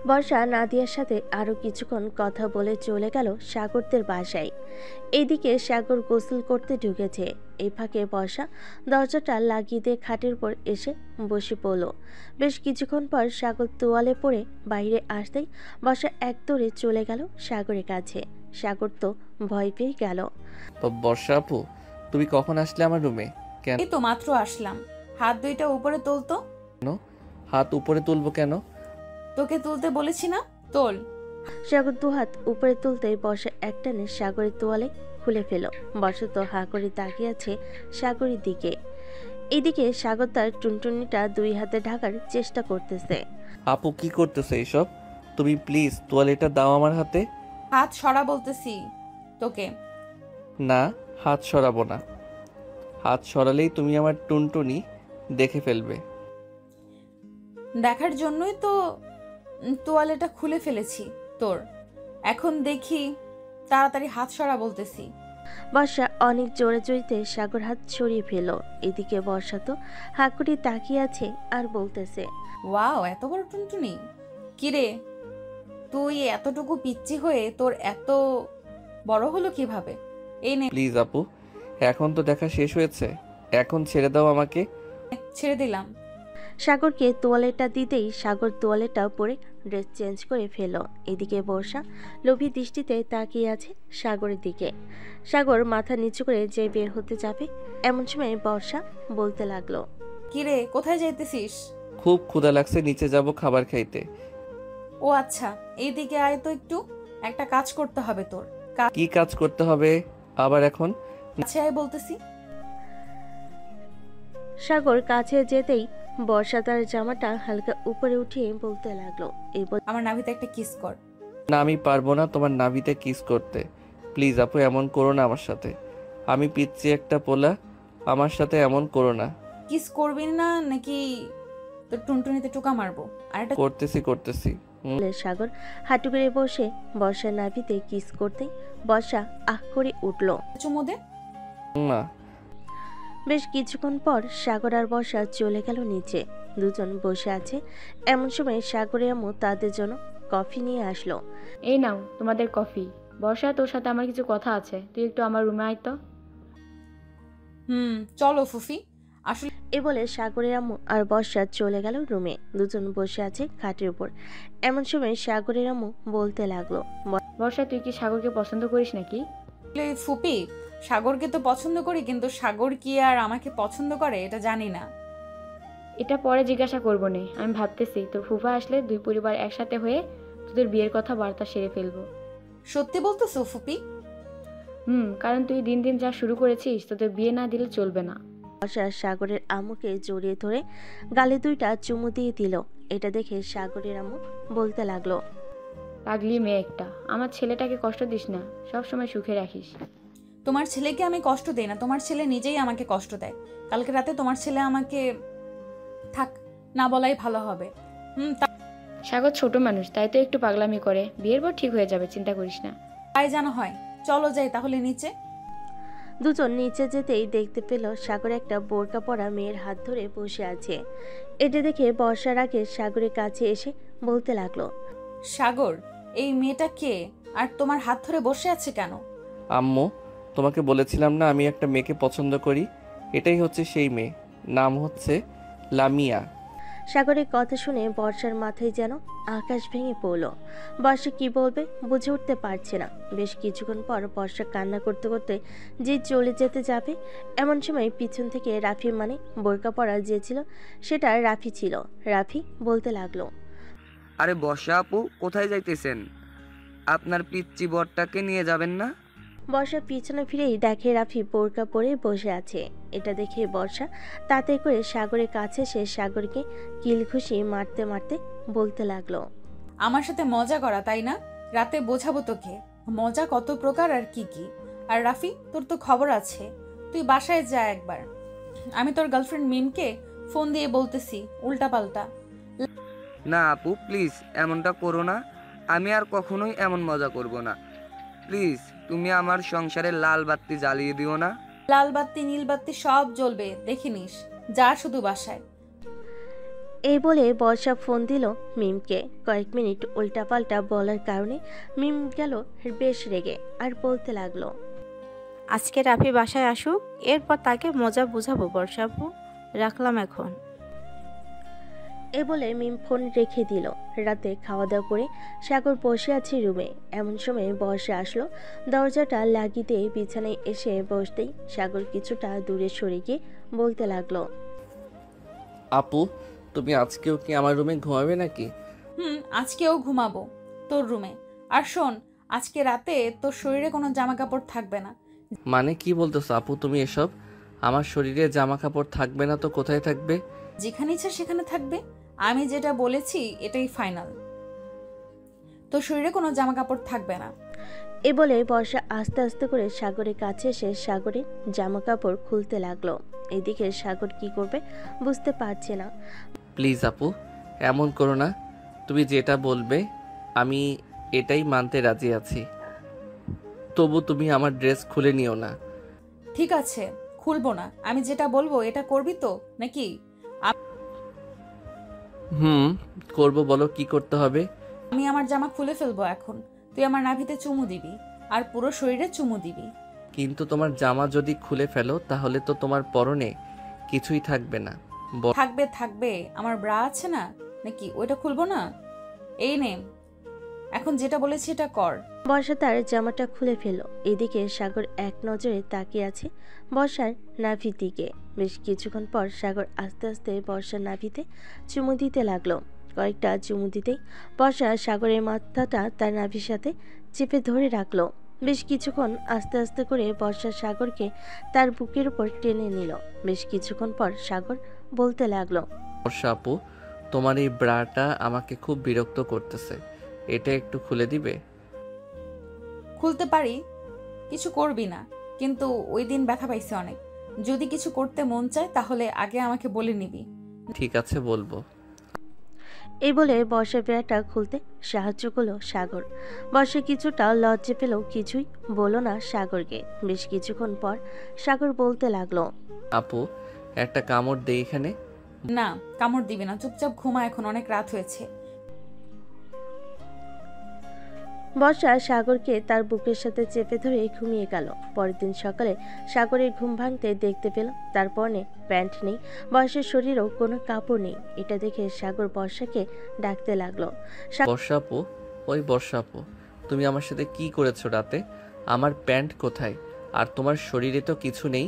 বর্ষা নাদিয়ার সাথে আরো কিছুক্ষণ কথা বলে চলে গেল সাগরদের বাসায়। এইদিকে সাগর গোসল করতে ঢুকেছে। এই ফাঁকে বর্ষা দরজাটা লাগিয়ে দিয়ে খাটের উপর এসে বসে পড়ল। বেশ কিছুক্ষণ পর সাগর তোয়ালে পড়ে বাইরে আসতেই বর্ষা এক দৌড়ে চলে গেল সাগরের কাছে। সাগর তো ভয় পেয়ে গেল। বর্ষা আপু, তুমি কখন আসলে আমার রুমে? কেন? এই তো মাত্র আসলাম। হাত দুইটা উপরে তোলতো। হাত উপরে তুলবো কেন? তোকে তুলতে বলেছি না, তোল। সাগর দুহাত উপরে তুলতেই বর্ষা একটানে সাগরের তোয়ালে খুলে ফেল। বর্ষা তো হা করে তাকিয়ে আছে সাগরের দিকে। এদিকে সাগর তার টুনটুনিটা 2 হাতে ঢাকার চেষ্টা করতেছে। আপু কি করতেছে এইসব? তুমি প্লিজ তোয়ালেটা দাও আমার হাতে। হাত সরা বলতেছি তোকে। না, হাত সরাবো না। হাত সরালেই তুমি আমার টুনটুনি দেখে ফেলবে। দেখার জন্যই তো তোয়ালেটা খুলে ফেলেছি তোর। এখন দেখি, তাড়াতাড়ি হাত সরা বলতেছি। বর্ষা অনেক জোরে জড়িতে সাগর হাত সরিয়ে ফেল। এদিকে বর্ষা তো হা করে তাকিয়ে আছে আর বলতেছে, ওয়াও, এত বড় টুনটুনি! কিরে, তুই এতটুকু পিচ্চি হয়ে তোর এত বড় হলো কিভাবে? এই নে। প্লিজ আপু, এখন তো দেখা শেষ হয়েছে, এখন ছেড়ে দাও আমাকে। ছেড়ে দিলাম। সাগরকে তোয়ালেটা দিতেই সাগর তোয়ালেটা পরে ড্রেস চেঞ্জ করে ফেলল। এদিকে বর্ষা লোভী দৃষ্টিতে তাকিয়ে আছে সাগরের দিকে। সাগর মাথা নিচু করে যে বের হতে যাবে এমন সময় বর্ষা বলতে লাগলো, কিরে কোথায় যাইতেছিস? খুব ক্ষুধা লাগছে, নিচে যাব খাবার খাইতে। ও আচ্ছা, এইদিকে আয় তো একটু, একটা কাজ করতে হবে তোর। কি কাজ করতে হবে আবার এখন? কাছে আয় বলতেছি। সাগর কাছে যেতেই বর্ষা তার জামাটা হালকা উপরে উঠিয়ে বলতে লাগলো, এই আমার নাভিতে একটা কিস কর। না, আমি পারবো না তোমার নাভিতে কিস করতে। প্লিজ আপু, এমন করো না আমার সাথে। আমি পিচ্ছি একটা পোলা, আমার সাথে এমন করো না। কিস করবি না নাকি তোর টুনটুনিতে টোকা মারবো? আর একটা করতেছি। বলে সাগর হাঁটু করে বসে বর্ষার নাভিতে কিস করতেই বর্ষা আহ করে উঠল। চুমু দে। না। বেশ কিছুক্ষণ পর সাগর আর বর্ষা চলে গেল নিচে। দুজন বসে আছে এমন সময় সাগরের আম্মু তাদের জন্য কফি নিয়ে আসলো। এই নাও তোমাদের কফি। বর্ষা, তোর সাথে আমার কিছু কথা আছে, তুই একটু আমার রুমে আয় তো। চলো ফুফি। আসলে এ বলে সাগরের আম্মু আর বর্ষা চলে গেল রুমে। দুজন বসে আছে খাটের উপর। এমন সময় সাগরের আম্মু বলতে লাগলো, বর্ষা, তুই কি সাগরকে পছন্দ করিস নাকি? ফুপি, সাগরকে তো পছন্দ করি, কিন্তু সাগর কি আর আমাকে পছন্দ করে এটা জানি না। এটা পরে জিজ্ঞাসা করবো নে। আমি ভাবতেছি তোর ফুফা আসলে দুই পরিবার একসাথে হয়ে তোদের বিয়ের কথা বার্তা সেরে ফেলবো। সত্যি বলতেছো ফুপি? কারণ তুই দিন দিন যা শুরু করেছিস, তোদের বিয়ে না দিলে চলবে না। বর্ষা সাগরের আম্মুকে জড়িয়ে ধরে গালে দুইটা চুমু দিয়ে দিল। এটা দেখে সাগরের আম্মু বলতে লাগলো, পাগলি মেয়ে একটা, আমার ছেলেটাকে কষ্ট দিস না, সবসময় সুখে রাখিস। তোমার ছেলেকে আমি কষ্ট দেই না, তোমার ছেলে নিজেই আমাকে কষ্ট দেয়। কালকে রাতে তোমার ছেলে আমাকে, থাক না বলাই ভালো হবে। সাগর ছোট মানুষ, তাই তো একটু পাগলামি করে। বিয়ের পর ঠিক হয়ে যাবে, চিন্তা করিস না। তাই জানা হয়। চলো যাই তাহলে নিচে। দুজন নিচে যেতেই দেখতে পেল সাগর একটা বোরকা পরা মেয়ের হাত ধরে বসে আছে। এটা দেখে বর্ষার আগে সাগরের কাছে এসে বলতে লাগলো, সাগর, এই মেয়েটা কে আর তোমার হাত ধরে বসে আছে কেন? আম্মু, তোমাকে বলেছিলাম না আমি একটা মেয়েকে পছন্দ করি। এটাই হচ্ছে সেই মেয়ে, নাম হচ্ছে লামিয়া। সাগরের কথা শুনে বর্ষার মাথায় যেন আকাশ ভেঙে পড়ল। বর্ষা কি বলবে বুঝে উঠতে পারছে না। বেশ কিছুক্ষণ পর বর্ষা কান্না করতে করতে যে চলে যেতে যাবে এমন সময় পিছন থেকে রাফি, মানে বোরকা পরা যে ছিল সেটা রাফি ছিল। রাফি বলতে লাগলো, আরে বর্ষা আপু, কোথায় যাইতেছেন? আপনার পিচ্চি বরটাকে নিয়ে যাবেন না? বর্ষা পিছনে ফিরেই দেখে রাফি বোরকা পরে বসে আছে। এটা দেখে বর্ষা তাতে করে সাগরের কাছে সে সাগরকে কিল ঘুষি মারতে মারতে বলতে লাগলো, আমার সাথে মজা করা তাই না? রাতে বোঝাবো তোকে মজা কত প্রকার আর কি কি। আর রাফি, তোর তো খবর আছে, তুই বাসায় যা একবার। আমি তোর গার্লফ্রেন্ড মিমকে ফোন দিয়ে বলতেছি উল্টা পাল্টা। না আপু, প্লিজ এমনটা করো না। আমি আর কখনোই এমন মজা করব না। প্লিজ তুমি আমার সংসারে লাল বাতি জ্বালিয়ে দিও না। লাল বাত্তি নীল বাত্তি সব জ্বলবে, দেখে নিস। যা শুধু বাসায়। এই বলে বর্ষা ফোন দিল মিমকে। কয়েক মিনিট উল্টাপাল্টা বলার কারণে মিম গেল বেশ রেগে আর বলতে লাগলো, আজকে রাফি বাসায় আসুক, এরপর তাকে মজা বুঝাবো বর্ষা আপু, রাখলাম এখন। এ বলে মিম ফোন রেখে দিল। রাতে খাওয়া দাওয়া করে সাগর বসে আছে রুমে। এমন সময় বর্ষা আসলো। দরজাটা লাগিয়ে দিয়ে বিছানায় এসে বসতেই সাগর কিছুটা দূরে সরে গিয়ে বলতে লাগলো, আপু, তুমি আজকেও কি আমার রুমে ঘুমাবে নাকি? আজকেও ঘুমাবো তোর রুমে। আর শোন, আজকে রাতে তোর শরীরে কোনো জামা কাপড় থাকবে না। মানে কি বলতেছো আপু তুমি এসব? আমার শরীরে জামা কাপড় থাকবে না তো কোথায় থাকবে? যেখানে ইচ্ছা সেখানে থাকবে। আমি যেটা বলেছি এটাই ফাইনাল। তোর শরীরে কোনো জামা কাপড় থাকবে না। এ বলে বর্ষা আস্তে আস্তে করে সাগরের কাছে এসে সাগরের জামা কাপড় খুলতে লাগলো। এদিকে সাগর কি করবে বুঝতে পারছে না। প্লিজ আপু, এমন করো না। তুমি যেটা বলবে আমি এটাই মানতে রাজি আছি। তবু তুমি আমার ড্রেস খুলে নিও না। ঠিক আছে, খুলবো না। আমি যেটা বলবো এটা করবি তো নাকি? করব, বলো কি করতে হবে। আমি আমার জামা খুলে ফেলবো এখন। তুই আমার নাভিতে চুমু দিবি আর পুরো শরীরে চুমু দিবি। কিন্তু তোমার জামা যদি খুলে ফেলো তাহলে তো তোমার পরনে কিছুই থাকবে না। থাকবে থাকবে, আমার ব্রা আছে না, নাকি ওইটা খুলবো না? এই নে, এখন যেটা বলেছি এটা কর। বর্ষা তার জামাটা খুলে ফেলল। এদিকে সাগর এক নজরে তাকিয়ে আছে বর্ষার নাভির দিকে। বেশ কিছুক্ষণ পর সাগর আস্তে আস্তে বর্ষার নাভিতে চুমু দিতে লাগলো। কয়েকটা চুমু দিতেই বর্ষা সাগরের মাথাটা তার নাভির সাথে চেপে ধরে রাখলো। বেশ কিছুক্ষণ আস্তে আস্তে করে বর্ষা সাগরকে তার বুকের উপর টেনে নিল। বেশ কিছুক্ষণ পর সাগর বলতে লাগলো, বর্ষা আপু, তোমার এই ব্রাটা আমাকে খুব বিরক্ত করতেছে, এটা একটু খুলে দিবে? খুলতে পারি, কিছু করবি না, কিন্তু ওই দিন ব্যথা পাইছে অনেক। যদি কিছু করতে মন চায় তাহলে আগে আমাকে বলে নিবি। ঠিক আছে, বলবো। এই বলে বর্ষার বেড়াটা খুলতে সাহায্য করলো সাগর। বর্ষা কিছুটা লজ্জা পেলেও কিছুই বলল না সাগরকে। বেশ কিছুক্ষণ পর সাগর বলতে লাগলো, আপু, একটা কামড় দেই এখানে। না, কামড় দিবি না, চুপচাপ ঘুমা, এখন অনেক রাত হয়েছে। বর্ষা সাগরকে তার বুকের সাথে চেপে ধরে ঘুমিয়ে গেল। পরের দিন সকালে সাগরের ঘুম ভাঙতে দেখতে পেল তার পরনে প্যান্ট নেই, বর্ষার শরীরেও কোনো কাপড় নেই। এটা দেখে সাগর বর্ষাকে ডাকতে লাগলো। বর্ষা আপু, ওই বর্ষা আপু, তুমি আমার সাথে কি করেছো রাতে? আমার প্যান্ট কোথায়? আর তোমার শরীরে তো কিছু নেই।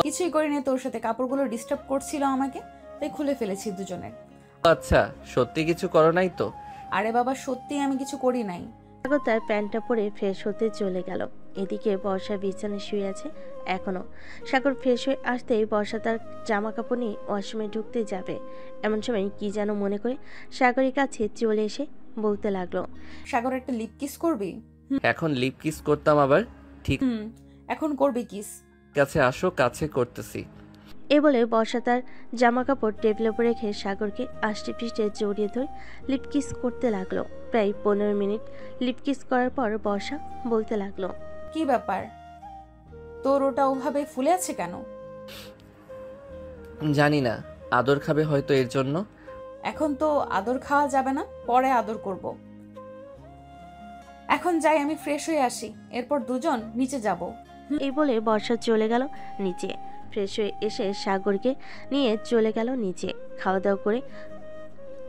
কিছুই করিনি, তোর সাথে কাপড়গুলো ডিস্টার্ব করছিল আমাকে, তাই খুলে ফেলেছি দুজনের। আচ্ছা, সত্যি কিছু করো নাই তো? আরে বাবা, সত্যি আমি কিছু করি নাই। সাগর তার প্যান্টটা পরে ফ্রেশ হতে চলে গেল। এদিকে বর্ষা বিছানায় শুয়ে আছে এখনো। সাগর ফ্রেশ হয়ে আসতেই বর্ষা তার জামা কাপড় নিয়ে ওয়াশরুমে ঢুকতে যাবে। এমন সময় কি যেন মনে করে সাগরের কাছে চলে এসে বলতে লাগলো, সাগর, একটা লিপ কিস করবি? এখন লিপ কিস করতাম আবার? ঠিক এখন করবি কিস। আছে, আসো কাছে করতেছি। এ বলে বর্ষা তার জামা কাপড় টেবিলের উপর রেখে সাগরকে আষ্টে পৃষ্ঠে জড়িয়ে ধরে লিপকিস করতে লাগলো। প্রায় 15 মিনিট লিপকিস করার পর বর্ষা বলতে লাগলো, কি ব্যাপার, তোর ওটা ওভাবে ফুলে আছে কেন? জানি না, আদর খাবে হয়তো এর জন্য। এখন তো আদর খাওয়া যাবে না, পরে আদর করব। এখন যাই, আমি ফ্রেশ হয়ে আসি, এরপর দুজন নিচে যাব। এই বলে বর্ষা চলে গেল নিচে। ফ্রেশ হয়ে এসে সাগরকে নিয়ে চলে গেল নিচে। খাওয়া দাওয়া করে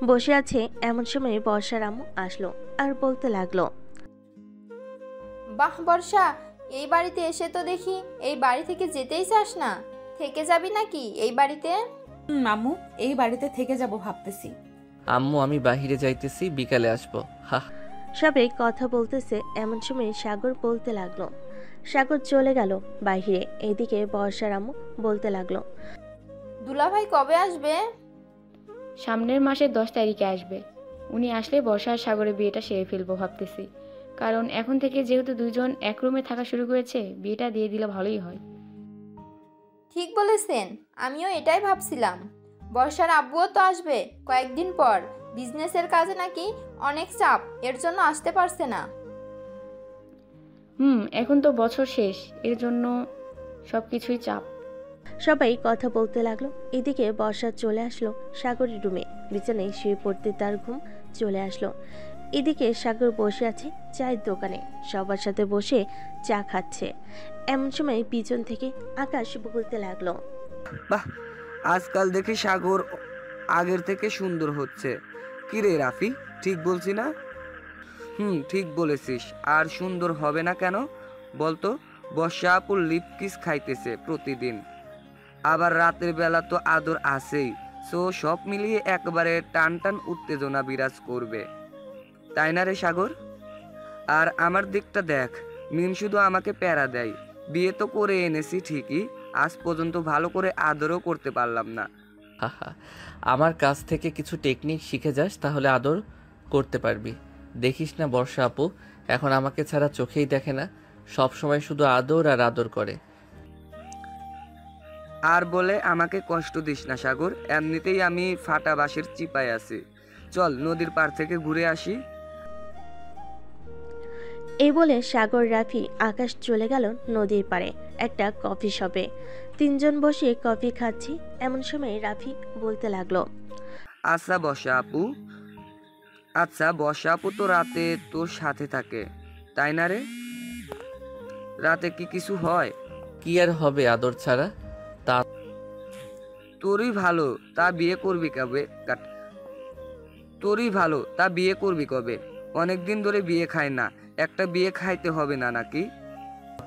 বসে আছে এমন সময় বর্ষার আম্মু আসলো আর বলতে লাগলো, বাহ বর্ষা, এই বাড়িতে এসে তো দেখি এই বাড়ি থেকে যেতেই চাস না। থেকে যাবি নাকি এই বাড়িতে? আম্মু, এই বাড়িতে থেকে যাব ভাবতেছি। আম্মু, আমি বাহিরে যাইতেছি, বিকালে আসবো। হা। সবাই কথা বলতেছে এমন সময় সাগর বলতে লাগলো। সাগর চলে গেল বাহিরে। এদিকে বর্ষার আম্মু বলতে লাগলো, দুলাভাই কবে আসবে? সামনের মাসের 10 তারিখে আসবে। উনি আসলে বর্ষা আর সাগরের বিয়েটা সেরে ফেলবো ভাবতেছি। কারণ এখন থেকে যেহেতু দুজন এক রুমে থাকা শুরু করেছে, বিয়েটা দিয়ে দিলে ভালোই হয়। ঠিক বলেছেন, আমিও এটাই ভাবছিলাম। বর্ষার আব্বুও তো আসবে কয়েকদিন পর। বিজনেসের কাজে নাকি অনেক চাপ, এর জন্য আসতে পারছে না। এখন তো বছর শেষ, এর জন্য সব কিছুই চাপ। সবাই কথা বলতে লাগলো। এদিকে বর্ষা চলে আসলো সাগরের রুমে। বিছানায় শুয়ে পড়তে তার ঘুম চলে আসলো। এদিকে সাগর বসে আছে চায়ের দোকানে, সবার সাথে বসে চা খাচ্ছে। এমন সময় পিছন থেকে আকাশ বলতে লাগলো, বাহ, আজকাল দেখি সাগর আগের থেকে সুন্দর হচ্ছে। কি রে রাফি, ঠিক বলছি না? ঠিক বলেছিস। আর সুন্দর হবে না কেন বলতো? বর্ষা আপুর লিপ কিস খাইতেছে প্রতিদিন, আবার রাতের বেলা তো আদর আছেই। সো সব মিলিয়ে একবারে টান টান উত্তেজনা বিরাজ করবে, তাই না রে সাগর? আর আমার দিকটা দেখ, মিম শুধু আমাকে প্যারা দেয়। বিয়ে তো করে এনেছি ঠিকই, আজ পর্যন্ত ভালো করে আদরও করতে পারলাম না। হাহা, আমার কাছ থেকে কিছু টেকনিক শিখে যাস, তাহলে আদর করতে পারবি। দেখিস না বর্ষা আপু এখন আমাকে ছাড়া চোখেই দেখে না, সব সময় শুধু আদর আর আদর করে। আর বলে আমাকে কষ্ট দিস না সাগর, এমনিতেই আমি ফাটা বাঁশের চিপায় আছি। চল নদীর পাড় থেকে ঘুরে আসি। এই বলে সাগর, রাফি, আকাশ চলে গেল নদীর পাড়ে একটা কফি শপে। তিনজন বসে কফি খাচ্ছি। এমন সময় রাফি বলতে লাগলো, আচ্ছা বর্ষা আপু তো রাতে তোর সাথে থাকে, তাই না রে? রাতে কি কিছু হয়? কি আর হবে আদর ছাড়া? তা তোরই ভালো, তা বিয়ে করবি কবে? তোরই ভালো, তা বিয়ে করবি কবে? অনেকদিন ধরে বিয়ে খায় না, একটা বিয়ে খাইতে হবে না নাকি?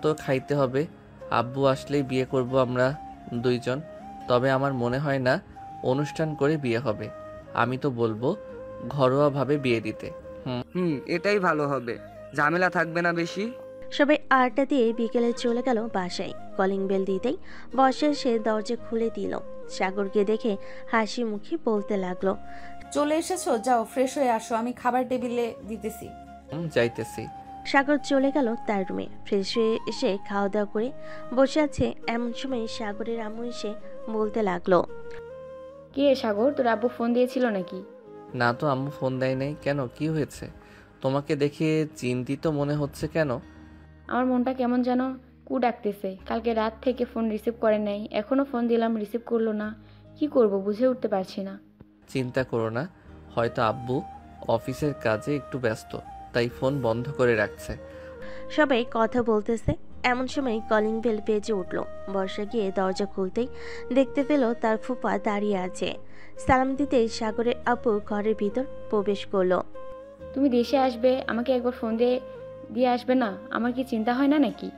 তো খাইতে হবে। আব্বু আসলেই বিয়ে করব আমরা দুইজন। তবে আমার মনে হয় না অনুষ্ঠান করে বিয়ে হবে। আমি তো বলবো ঘরোয়াভাবে বিয়ে দিতে। এটাই ভালো হবে, ঝামেলা থাকবে না বেশি। সবাই আড্ডা দিয়ে বিকেলে চলে গেল বাসায়। কলিং বেল দিতেই বর্ষা এসে দরজা খুলে দিল। সাগরকে দেখে হাসি মুখে বলতে লাগলো, চলে এসেছো, যাও ফ্রেশ হয়ে আসো, আমি খাবার টেবিলে দিতেছি। যাইতেছি। সাগর চলে গেল তার রুমে। ফ্রেশ হয়ে এসে খাওয়া দাওয়া করে বসে আছে, এমন সময় সাগরের আম্মু এসে বলতে লাগলো, কি রে সাগর, তোর আব্বু ফোন দিয়েছিল নাকি? না তো, আম্মু ফোন দেয় নাই। কেন, কি হয়েছে? তোমাকে দেখে চিন্তিত মনে হচ্ছে কেন? আমার মনটা কেমন যেন কু ডাকতেছে। কালকে রাত থেকে ফোন রিসিভ করে নাই, এখনও ফোন দিলাম রিসিভ করলো না। কি করব বুঝে উঠতে পারছি না। চিন্তা করো না, হয়তো আব্বু অফিসের কাজে একটু ব্যস্ত, তাই ফোন বন্ধ করে রাখছে। সবাই কথা বলতেছে, এমন সময় কলিং বেল বেজে উঠল। বর্ষা গিয়ে দরজা খুলতেই দেখতে পেল তার ফুপা দাঁড়িয়ে আছে। সালাম দিতেই সাগরের আপু ঘরের ভিতর প্রবেশ করলো। তুমি দেশে আসবে, আমাকে একবার ফোন দিয়ে আসবে না? আমার কি চিন্তা হয় না নাকি?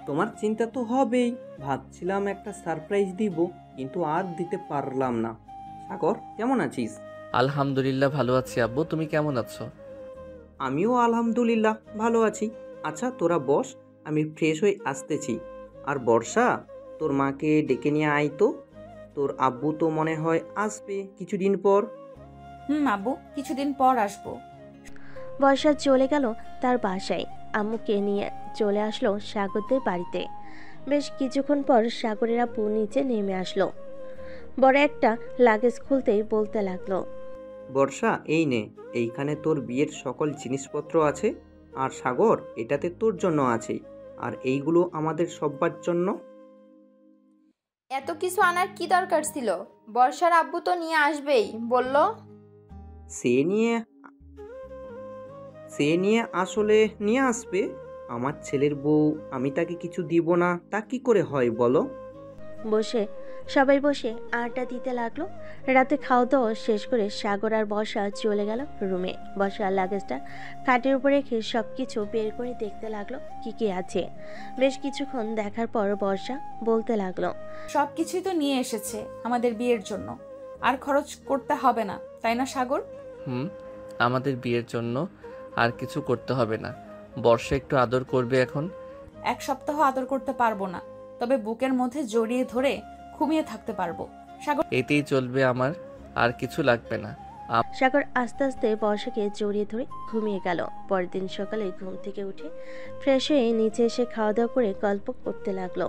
তোমার চিন্তা তো হবেই। ভাবছিলাম একটা সারপ্রাইজ দিব, কিন্তু আর দিতে পারলাম না। সাগর, কেমন আছিস? আলহামদুলিল্লাহ ভালো আছি আব্বু, তুমি কেমন আছো? আমিও আলহামদুলিল্লাহ ভালো আছি। আচ্ছা তোরা বস, আমি ফ্রেশ হয়ে আসতেছি। আর বর্ষা, তোর মাকে ডেকে নিয়ে আয় তো। তোর আব্বু তো মনে হয় আসবে কিছুদিন পর। আব্বু কিছুদিন পর আসবো। বর্ষা চলে গেল তার বাসায়। আম্মুকে নিয়ে চলে আসলো সাগরদের বাড়িতে। বেশ কিছুক্ষণ পর সাগরের আপু নিচে নেমে আসলো। বড় একটা লাগেজ খুলতেই বলতে লাগলো, বর্ষা, এই নে, এইখানে তোর বিয়ের সকল জিনিসপত্র আছে। আর সাগর, এটাতে তোর জন্য আছে। আর এইগুলো আমাদের সবার জন্য। এত কিছু আনার কি দরকার ছিল? বর্ষার আব্বু তো নিয়ে আসবেই বলল। সে নিয়ে আসলে নিয়ে আসবে। আমার ছেলের বউ, আমি তাকে কিছু দিব না তা কি করে হয় বলো? সবাই বসে আড্ডা দিতে লাগলো। রাতে খাওয়া দাওয়া শেষ করে সাগর আর বর্ষা চলে গেল রুমে। বর্ষা লাগেজটা খাটের উপর রেখে সবকিছু বের করে দেখতে লাগলো কি কি আছে। বেশ কিছুক্ষণ দেখার পর বর্ষা বলতে লাগলো, সবকিছুই তো নিয়ে এসেছে আমাদের বিয়ের জন্য, আর খরচ করতে হবে না, তাই না সাগর? আমাদের বিয়ের জন্য আর কিছু করতে হবে না। বর্ষা একটু আদর করবে এখন। এক সপ্তাহ আদর করতে পারবো না, তবে বুকের মধ্যে জড়িয়ে ধরে ঘুমিয়ে থাকতে পারবো। সাগর এতেই চলবে, আমার আর কিছু লাগবে না। সাগর আস্তে আস্তে বর্ষাকে জড়িয়ে ধরে ঘুমিয়ে গেল। পরের দিন সকালে ঘুম থেকে উঠে ফ্রেশ হয়ে নিচে এসে খাওয়া দাওয়া করে গল্প করতে লাগলো।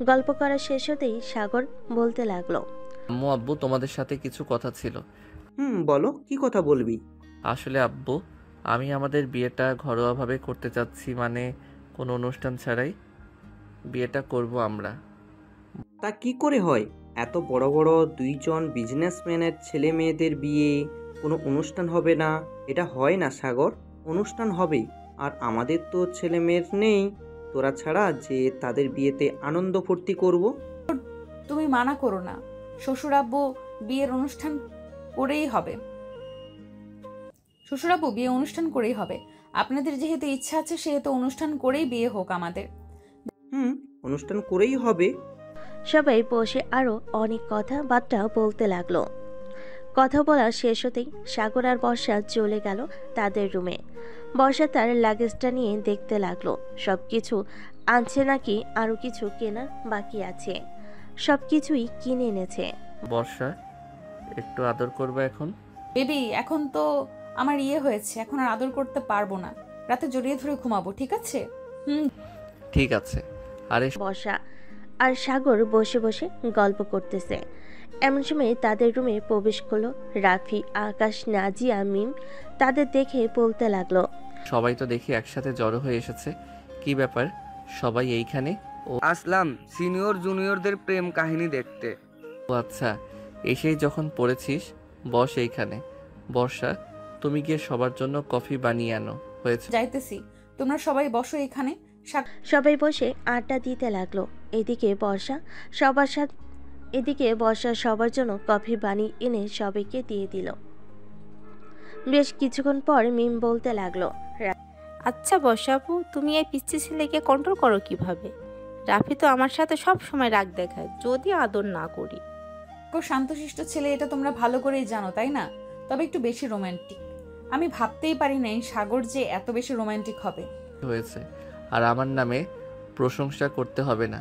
গল্প করা শেষ হতেই সাগর বলতে লাগলো, আম্মু আব্বু, তোমাদের সাথে কিছু কথা ছিল। বলো, কি কথা বলবি? আসলে আব্বু, আমি আমাদের বিয়েটা ঘরোয়াভাবে করতে চাচ্ছি, মানে কোনো অনুষ্ঠান ছাড়াই বিয়েটা করব আমরা। তা কি করে হয়? এত বড় বড় দুইজন বিজনেসম্যানের ছেলে মেয়েদের বিয়ে কোনো অনুষ্ঠান হবে না? এটা হয় না সাগর, অনুষ্ঠান হবেই। আর আমাদের তো ছেলে মেয়ের নেই তোরা ছাড়া যে তাদের বিয়েতে আনন্দ ফুর্তি করব। তুমি মানা করো না, শ্বশুর আব্বু বিয়ের অনুষ্ঠান করেই হবে। শ্বশুরাব্বু বিয়ে অনুষ্ঠান করেই হবে। আপনাদের যেহেতু ইচ্ছা আছে সেহেতু অনুষ্ঠান করেই বিয়ে হোক আমাদের। অনুষ্ঠান করেই হবে। সবাই বসে আরো অনেক কথাবার্তা বলতে লাগলো। কথা বলা শেষ হতেই সাগর আর বর্ষা চলে গেল তাদের রুমে। বর্ষা তার লাগেজটা নিয়ে দেখতে লাগলো সবকিছু আনছে নাকি আরো কিছু কেনার বাকি আছে। সবকিছুই কিনে এনেছে। বর্ষা, একটু আদর করবে এখন? বেবি, এখন তো আমার হয়েছে, এখন আর আদর করতে পারবো না। রাতে জড়িয়ে ধরে ঘুমাবো, ঠিক আছে? ঠিক আছে। আরে বর্ষা আর সাগর বসে বসে গল্প করতেছে। এমন সময় তাদের রুমে প্রবেশ করলো রাফি, আকাশ, নাজিয়া, মিম। তাদের দেখে বলতে লাগলো, সবাই তো দেখি একসাথে জড়ো হয়ে এসেছে, কি ব্যাপার সবাই এইখানে? আসলাম সিনিয়র জুনিয়রদের প্রেম কাহিনী দেখতে। ও আচ্ছা, এসেই যখন পড়েছিস বস এইখানে। বর্ষা, তুমি গিয়ে সবার জন্য কফি বানিয়ে আনো। হয়েছে? যাইতেছি, তোমরা সবাই বসো এখানে। সবাই বসে আড্ডা দিতে লাগলো। এদিকে বর্ষা সবার জন্য কফি বানিয়ে এনে সবাইকে দিয়ে দিল। বেশ কিছুক্ষণ পর মিম বলতে লাগলো, আচ্ছা বর্ষা আপু, তুমি এই পিচ্ছি ছেলেকে কন্ট্রোল করো কিভাবে? রাফি তো আমার সাথে সব সময় রাগ দেখায় যদি আদর না করি। শান্তশিষ্ট ছেলে, এটা তোমরা ভালো করেই জানো তাই না? তবে একটু বেশি রোমান্টিক। আমি ভাবতেই পারি নাই সাগর যে এত বেশি রোমান্টিক হবে। হয়েছে, আর আমার নামে প্রশংসা করতে হবে না।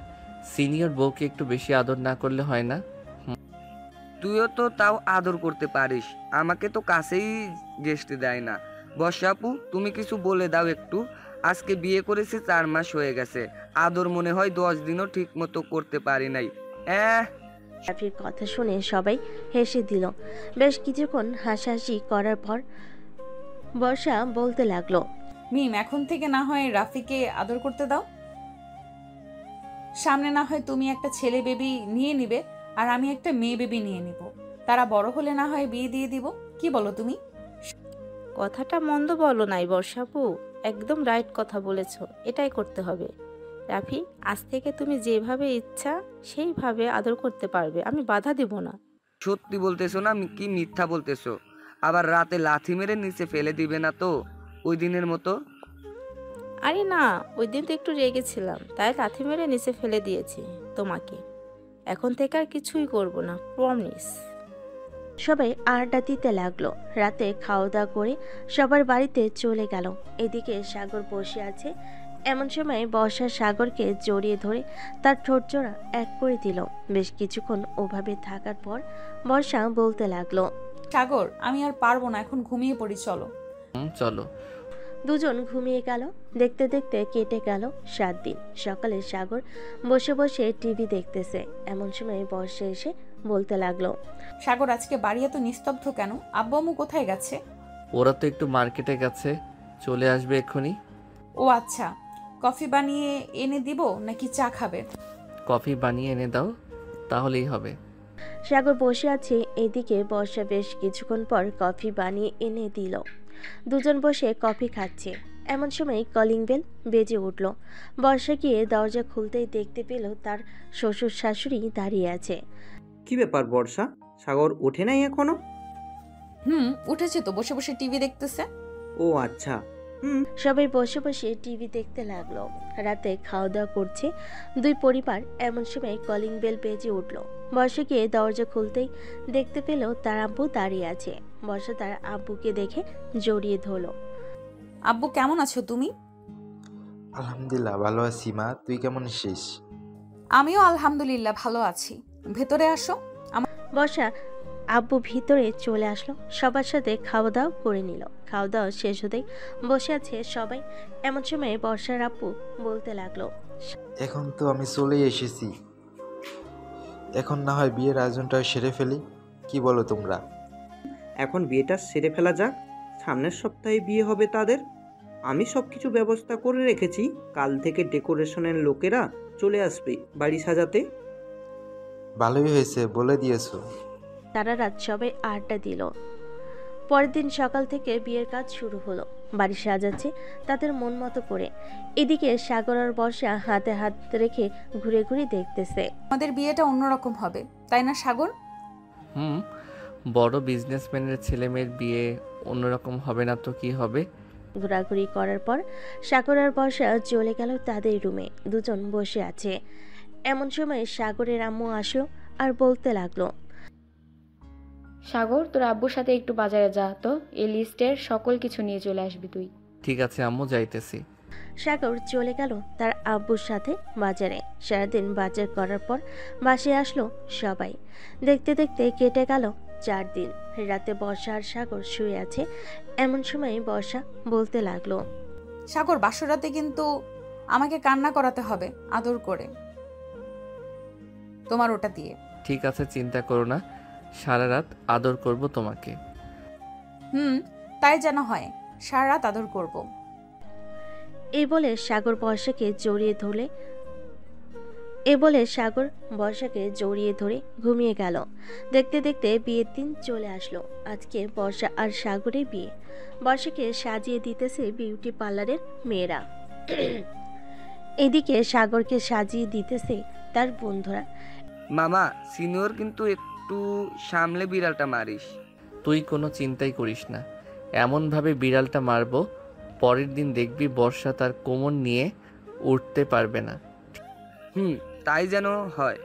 সিনিয়র বউকে একটু বেশি আদর না করলে হয় না? তুইও তো তাও আদর করতে পারিস, আমাকে তো কাছেই ঘেঁষতে দেয় না। বর্ষা আপু, তুমি কিছু বলে দাও একটু। আজকে বিয়ে করেছে 4 মাস হয়ে গেছে, আদর মনে হয় 10 দিনও ঠিক মতো করতে পারি নাই। রাফির কথা শুনে সবাই হেসে দিল। বেশ কিছুক্ষণ হাসাহাসি করার পর বর্ষা বলতে লাগলো, মিম, এখন থেকে না হয় রাফিকে আদর করতে দাও। সামনে না হয় তুমি একটা ছেলে বেবি নিয়ে নিবে আর আমি একটা মেয়ে বেবি নিয়ে নিব। তারা বড় হলে না হয় বিয়ে দিয়ে দিব। কি বলো তুমি? কথাটা মন্দ বলো নাই বর্ষা আপু, একদম রাইট কথা বলেছো। এটাই করতে হবে। রাফি, আজ থেকে তুমি যেভাবে ইচ্ছা সেইভাবে আদর করতে পারবে, আমি বাধা দেব না। সত্যি বলতেছো না কি মিথ্যা বলতেছো? আবার রাতে লাথি মেরে নিচে ফেলে দিবে না তো ওই দিনের মতো? আরে না, ওই দিন তো একটু রেগেছিলাম, তাই লাথি মেরে নিচে ফেলে দিয়েছি তোমাকে। এখন থেকে আর কিছুই করব না, প্রমিস। সবাই আড্ডা দিতে লাগলো। রাতে খাওয়া দাওয়া করে সবার বাড়িতে চলে গেল। এদিকে সাগর বসে আছে। এমন সময় বর্ষা সাগরকে জড়িয়ে ধরে তার ঠোঁট জোড়া এক করে দিল। বেশ কিছুক্ষণ ওভাবে থাকার পর বর্ষা বলতে লাগলো, সাগর, আমি আর পারবো না, এখন ঘুমিয়ে পড়ি, চলো। চলো। দুজন ঘুমিয়ে গেল। দেখতে দেখতে কেটে গেল 7 দিন। সকালে সাগর বসে বসে টিভি দেখতেছে। এমন সময় বর্ষা এসে বলতে লাগলো, সাগর, আজকে বাড়ি এত নিস্তব্ধ কেন? আব্বু আম্মু কোথায় গেছে? ওরা তো একটু মার্কেটে গেছে, চলে আসবে এক্ষুনি। ও আচ্ছা, কফি বানিয়ে এনে দিব নাকি চা খাবে? কফি বানিয়ে এনে দাও, তাহলেই হবে। সাগর বসে আছে। এদিকে বর্ষা বেশ কিছুক্ষণ পর কফি বানিয়ে এনে দিল। দুজন বসে কফি খাচ্ছে। এমন সময় কলিং বেল বেজে উঠল। বর্ষা গিয়ে দরজা খুলতেই দেখতে পেল তার শ্বশুর শাশুড়ি দাঁড়িয়ে আছে। কি ব্যাপার বর্ষা, সাগর ওঠে নাই এখনো? উঠেছে তো, বসে বসে টিভি দেখতেছে। ও আচ্ছা। সবাই বসে বসে টিভি দেখতে লাগলো। রাতে খাওয়া দাওয়া করছে দুই পরিবার। এমন সময় কলিং বেল বেজে উঠল। বর্ষা গিয়ে দরজা খুলতেই দেখতে পেল তার আব্বু দাঁড়িয়ে আছে। বর্ষা তার আব্বুকে দেখে জড়িয়ে ধরলো। আব্বু, কেমন আছো তুমি? আলহামদুলিল্লাহ ভালো আছি মা, তুই কেমন আছিস? আমিও আলহামদুলিল্লাহ ভালো আছি। ভেতরে আসো। বর্ষা আব্বু ভিতরে চলে আসলো। সবার সাথে খাওয়া দাওয়া করে নিল। খাওয়া দাওয়া শেষ হতেই বসে আছে সবাই। এমন সময় বর্ষার আব্বু বলতে লাগলো, এখন তো আমি চলে এসেছি, এখন না হয় বিয়ের আয়োজনটা সেরে ফেলি, কি বলো তোমরা? এখন বিয়েটা সেরে ফেলা যাক, সামনের সপ্তাহে বিয়ে হবে তাদের। আমি সব কিছু ব্যবস্থা করে রেখেছি। কাল থেকে ডেকোরেশনের লোকেরা চলে আসবে বাড়ি সাজাতে। ভালোই হয়েছে বলে দিয়েছো। সারা রাত সবাই আড্ডা দিল। পরের দিন সকাল থেকে বিয়ের কাজ শুরু হলো। বাড়ি সাজাচ্ছে তাদের মন মতো করে। এদিকে সাগর আর বর্ষা হাতে হাত রেখে ঘুরে ঘুরে দেখতেছে। আমাদের বিয়েটা অন্যরকম হবে, তাই না সাগর? বড় বিজনেসম্যানের ছেলে মেয়ের বিয়ে অন্যরকম হবে না তো কি হবে? ঘোরাঘুরি করার পর সাগর আর বর্ষা চলে গেল তাদের রুমে। দুজন বসে আছে। এমন সময় সাগরের আম্মু আসলো আর বলতে লাগলো, সাগর, তোর আব্বুর সাথে একটু বাজারে যা তো, এই লিস্টের সকল কিছু নিয়ে চলে আসবি তুই। ঠিক আছে আম্মু, যাইতেছি। সাগর চলে গেল তার আব্বুর সাথে বাজারে। সারাদিন বাজার করার পর বাসায় আসলো সবাই। দেখতে দেখতে কেটে গেল 4 দিন। রাতে বর্ষা আর সাগর শুয়ে আছে। এমন সময় বর্ষা বলতে লাগলো, সাগর, বাসরাতে কিন্তু আমাকে কান্না করাতে হবে আদর করে, তোমার ওটা দিয়ে। ঠিক আছে, চিন্তা করো না, সারা রাত আদর করব তোমাকে। তাই যেন হয়, সারা রাত আদর করব। এই বলে সাগর বর্ষাকে জড়িয়ে ধরে ঘুমিয়ে গেল। দেখতে দেখতে বিয়ের দিন চলে আসলো। আজকে বর্ষা আর সাগরের বিয়ে। বর্ষাকে সাজিয়ে দিতেছে বিউটি পার্লারের মেয়েরা। এদিকে সাগরকে সাজিয়ে দিতেছে তার বন্ধুরা। মামা সিনিয়র কিন্তু একটু সামলে বিড়ালটা মারিস। তুই কোনো চিন্তাই করিস না, এমনভাবে বিড়ালটা মারবো পরের দিন দেখবি বর্ষা তার কোমর নিয়ে উঠতে পারবে না। তাই যেন হয়।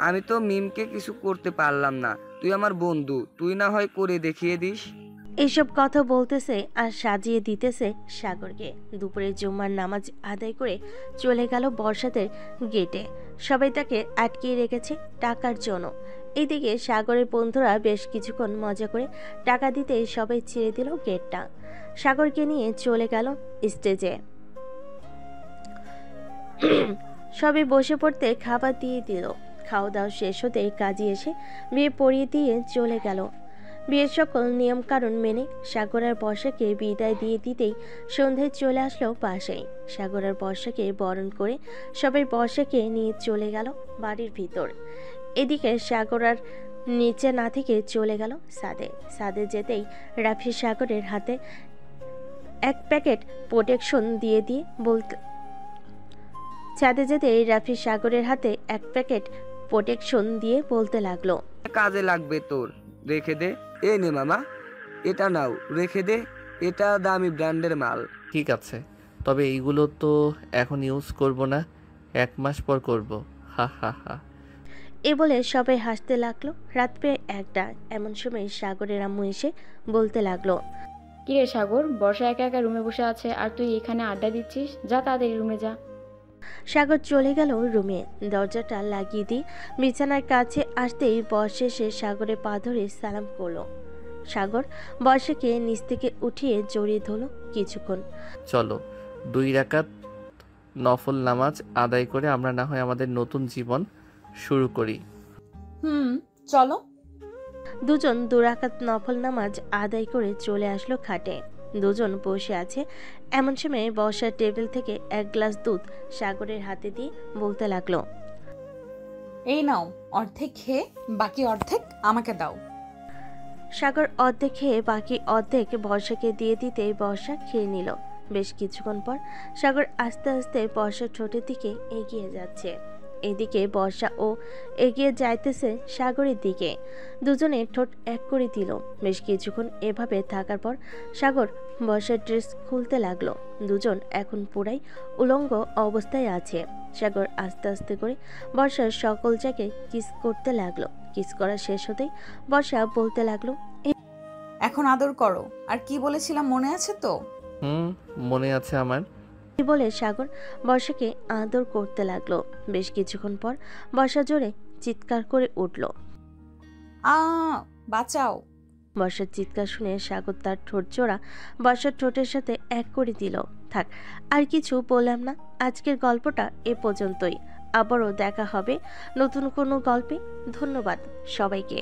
আমি তো মিমকে কিছু করতে পারলাম না, তুই আমার বন্ধু, তুই না হয় করে দেখিয়ে দিস। এইসব কথা বলতেছে আর সাজিয়ে দিতেছে সাগরকে। দুপুরে জুম্মার নামাজ আদায় করে চলে গেল বর্ষাদের গেটে। সবাই তাকে আটকিয়ে রেখেছে টাকার জন্য। এইদিকে সাগরের বন্ধুরা বেশ কিছুক্ষণ মজা করে টাকা দিতে সবাই ছেড়ে দিল গেটটা। সাগরকে নিয়ে চলে গেল স্টেজে। সবাই বসে পড়তে খাবার দিয়ে দিল। খাওয়া দাওয়া শেষ হতে কাজী এসে বিয়ে পড়িয়ে দিয়ে চলে গেল। বিয়ের সকল নিয়ম কারণ মেনে সাগর আর বর্ষাকে বিদায় দিয়ে দিতেই সন্ধ্যায় চলে আসলো বাসায়। সাগর আর বর্ষাকে বরণ করে সবাই বর্ষাকে নিয়ে চলে গেল বাড়ির ভিতর। এদিকে সাগর আর নিচে না থেকে চলে গেল ছাদে। ছাদে যেতেই রাফি সাগরের হাতে এক প্যাকেট প্রোটেকশন দিয়ে বলতে ছাদে যেতেই রাফি সাগরের হাতে এক প্যাকেট প্রোটেকশন দিয়ে বলতে লাগলো, কাজে লাগবে তোর, রেখে দে। এ নে মামা, এটা নাও, রেখে দে, এটা দামি ব্র্যান্ডের মাল। ঠিক আছে, তবে এইগুলো তো এখন ইউজ করব না, 1 মাস পর করব। হা হা হা। এ বলে সবাই হাসতে লাগলো। রাত প্রায় 1টা। এমন সময় সাগরের আম্মু এসে বলতে লাগলো, কিরে সাগর, বর্ষা একা একা রুমে বসে আছে আর তুই এখানে আড্ডা দিচ্ছিস? যা তাড়াতাড়ি রুমে যা। সাগর চলে গেল রুমে। দরজাটা লাগিয়ে দিয়ে বিছানার কাছে আসতেই বর্ষা এসে সাগরের পা ধরে সালাম করলো। সাগর বর্ষাকে নিচ থেকে উঠিয়ে জড়িয়ে ধরলো কিছুক্ষণ। চলো 2 রাকাত নফল নামাজ আদায় করে আমরা না হয় আমাদের নতুন জীবন শুরু করি। চলো। দুজন 2 রাকাত নফল নামাজ আদায় করে চলে আসলো খাটে। দুজন বসে আছে। এমন সময় বর্ষার টেবিল থেকে 1 গ্লাস দুধ সাগরের হাতে দিয়ে বলতে লাগলো, এই নাও, অর্ধেক খেয়ে বাকি অর্ধেক আমাকে দাও। সাগর অর্ধেক খেয়ে বাকি অর্ধেক বর্ষাকে দিয়ে দিতে বর্ষা খেয়ে নিল। বেশ কিছুক্ষণ পর সাগর আস্তে আস্তে বর্ষার ঠোঁটের দিকে এগিয়ে যাচ্ছে। এদিকে বর্ষা ও এগিয়ে যাইতেছে সাগরের দিকে। দুজনে ঠোঁট এক করে দিল। বেশ কিছুক্ষণ এভাবে থাকার পর সাগর বর্ষার ড্রেস খুলতে লাগলো। দুজন এখন পুরাই উলঙ্গ অবস্থায় আছে। সাগর আস্তে আস্তে করে বর্ষার সকল জায়গায় কিস করতে লাগলো। কিস করা শেষ হতেই বর্ষা বলতে লাগলো, এখন আদর করো। আর কি বলেছিলাম মনে আছে তো? মনে আছে আমার। বলে সাগর বর্ষাকে আদর করতে লাগলো। বেশ কিছুক্ষণ পর বর্ষা জোরে চিৎকার করে উঠল, বাঁচাও। বর্ষার চিৎকার শুনে সাগর তার ঠোঁট জোড়া বর্ষার ঠোঁটের সাথে এক করে দিল। থাক, আর কিছু বললাম না। আজকের গল্পটা এ পর্যন্তই। আবারও দেখা হবে নতুন কোনো গল্পে। ধন্যবাদ সবাইকে।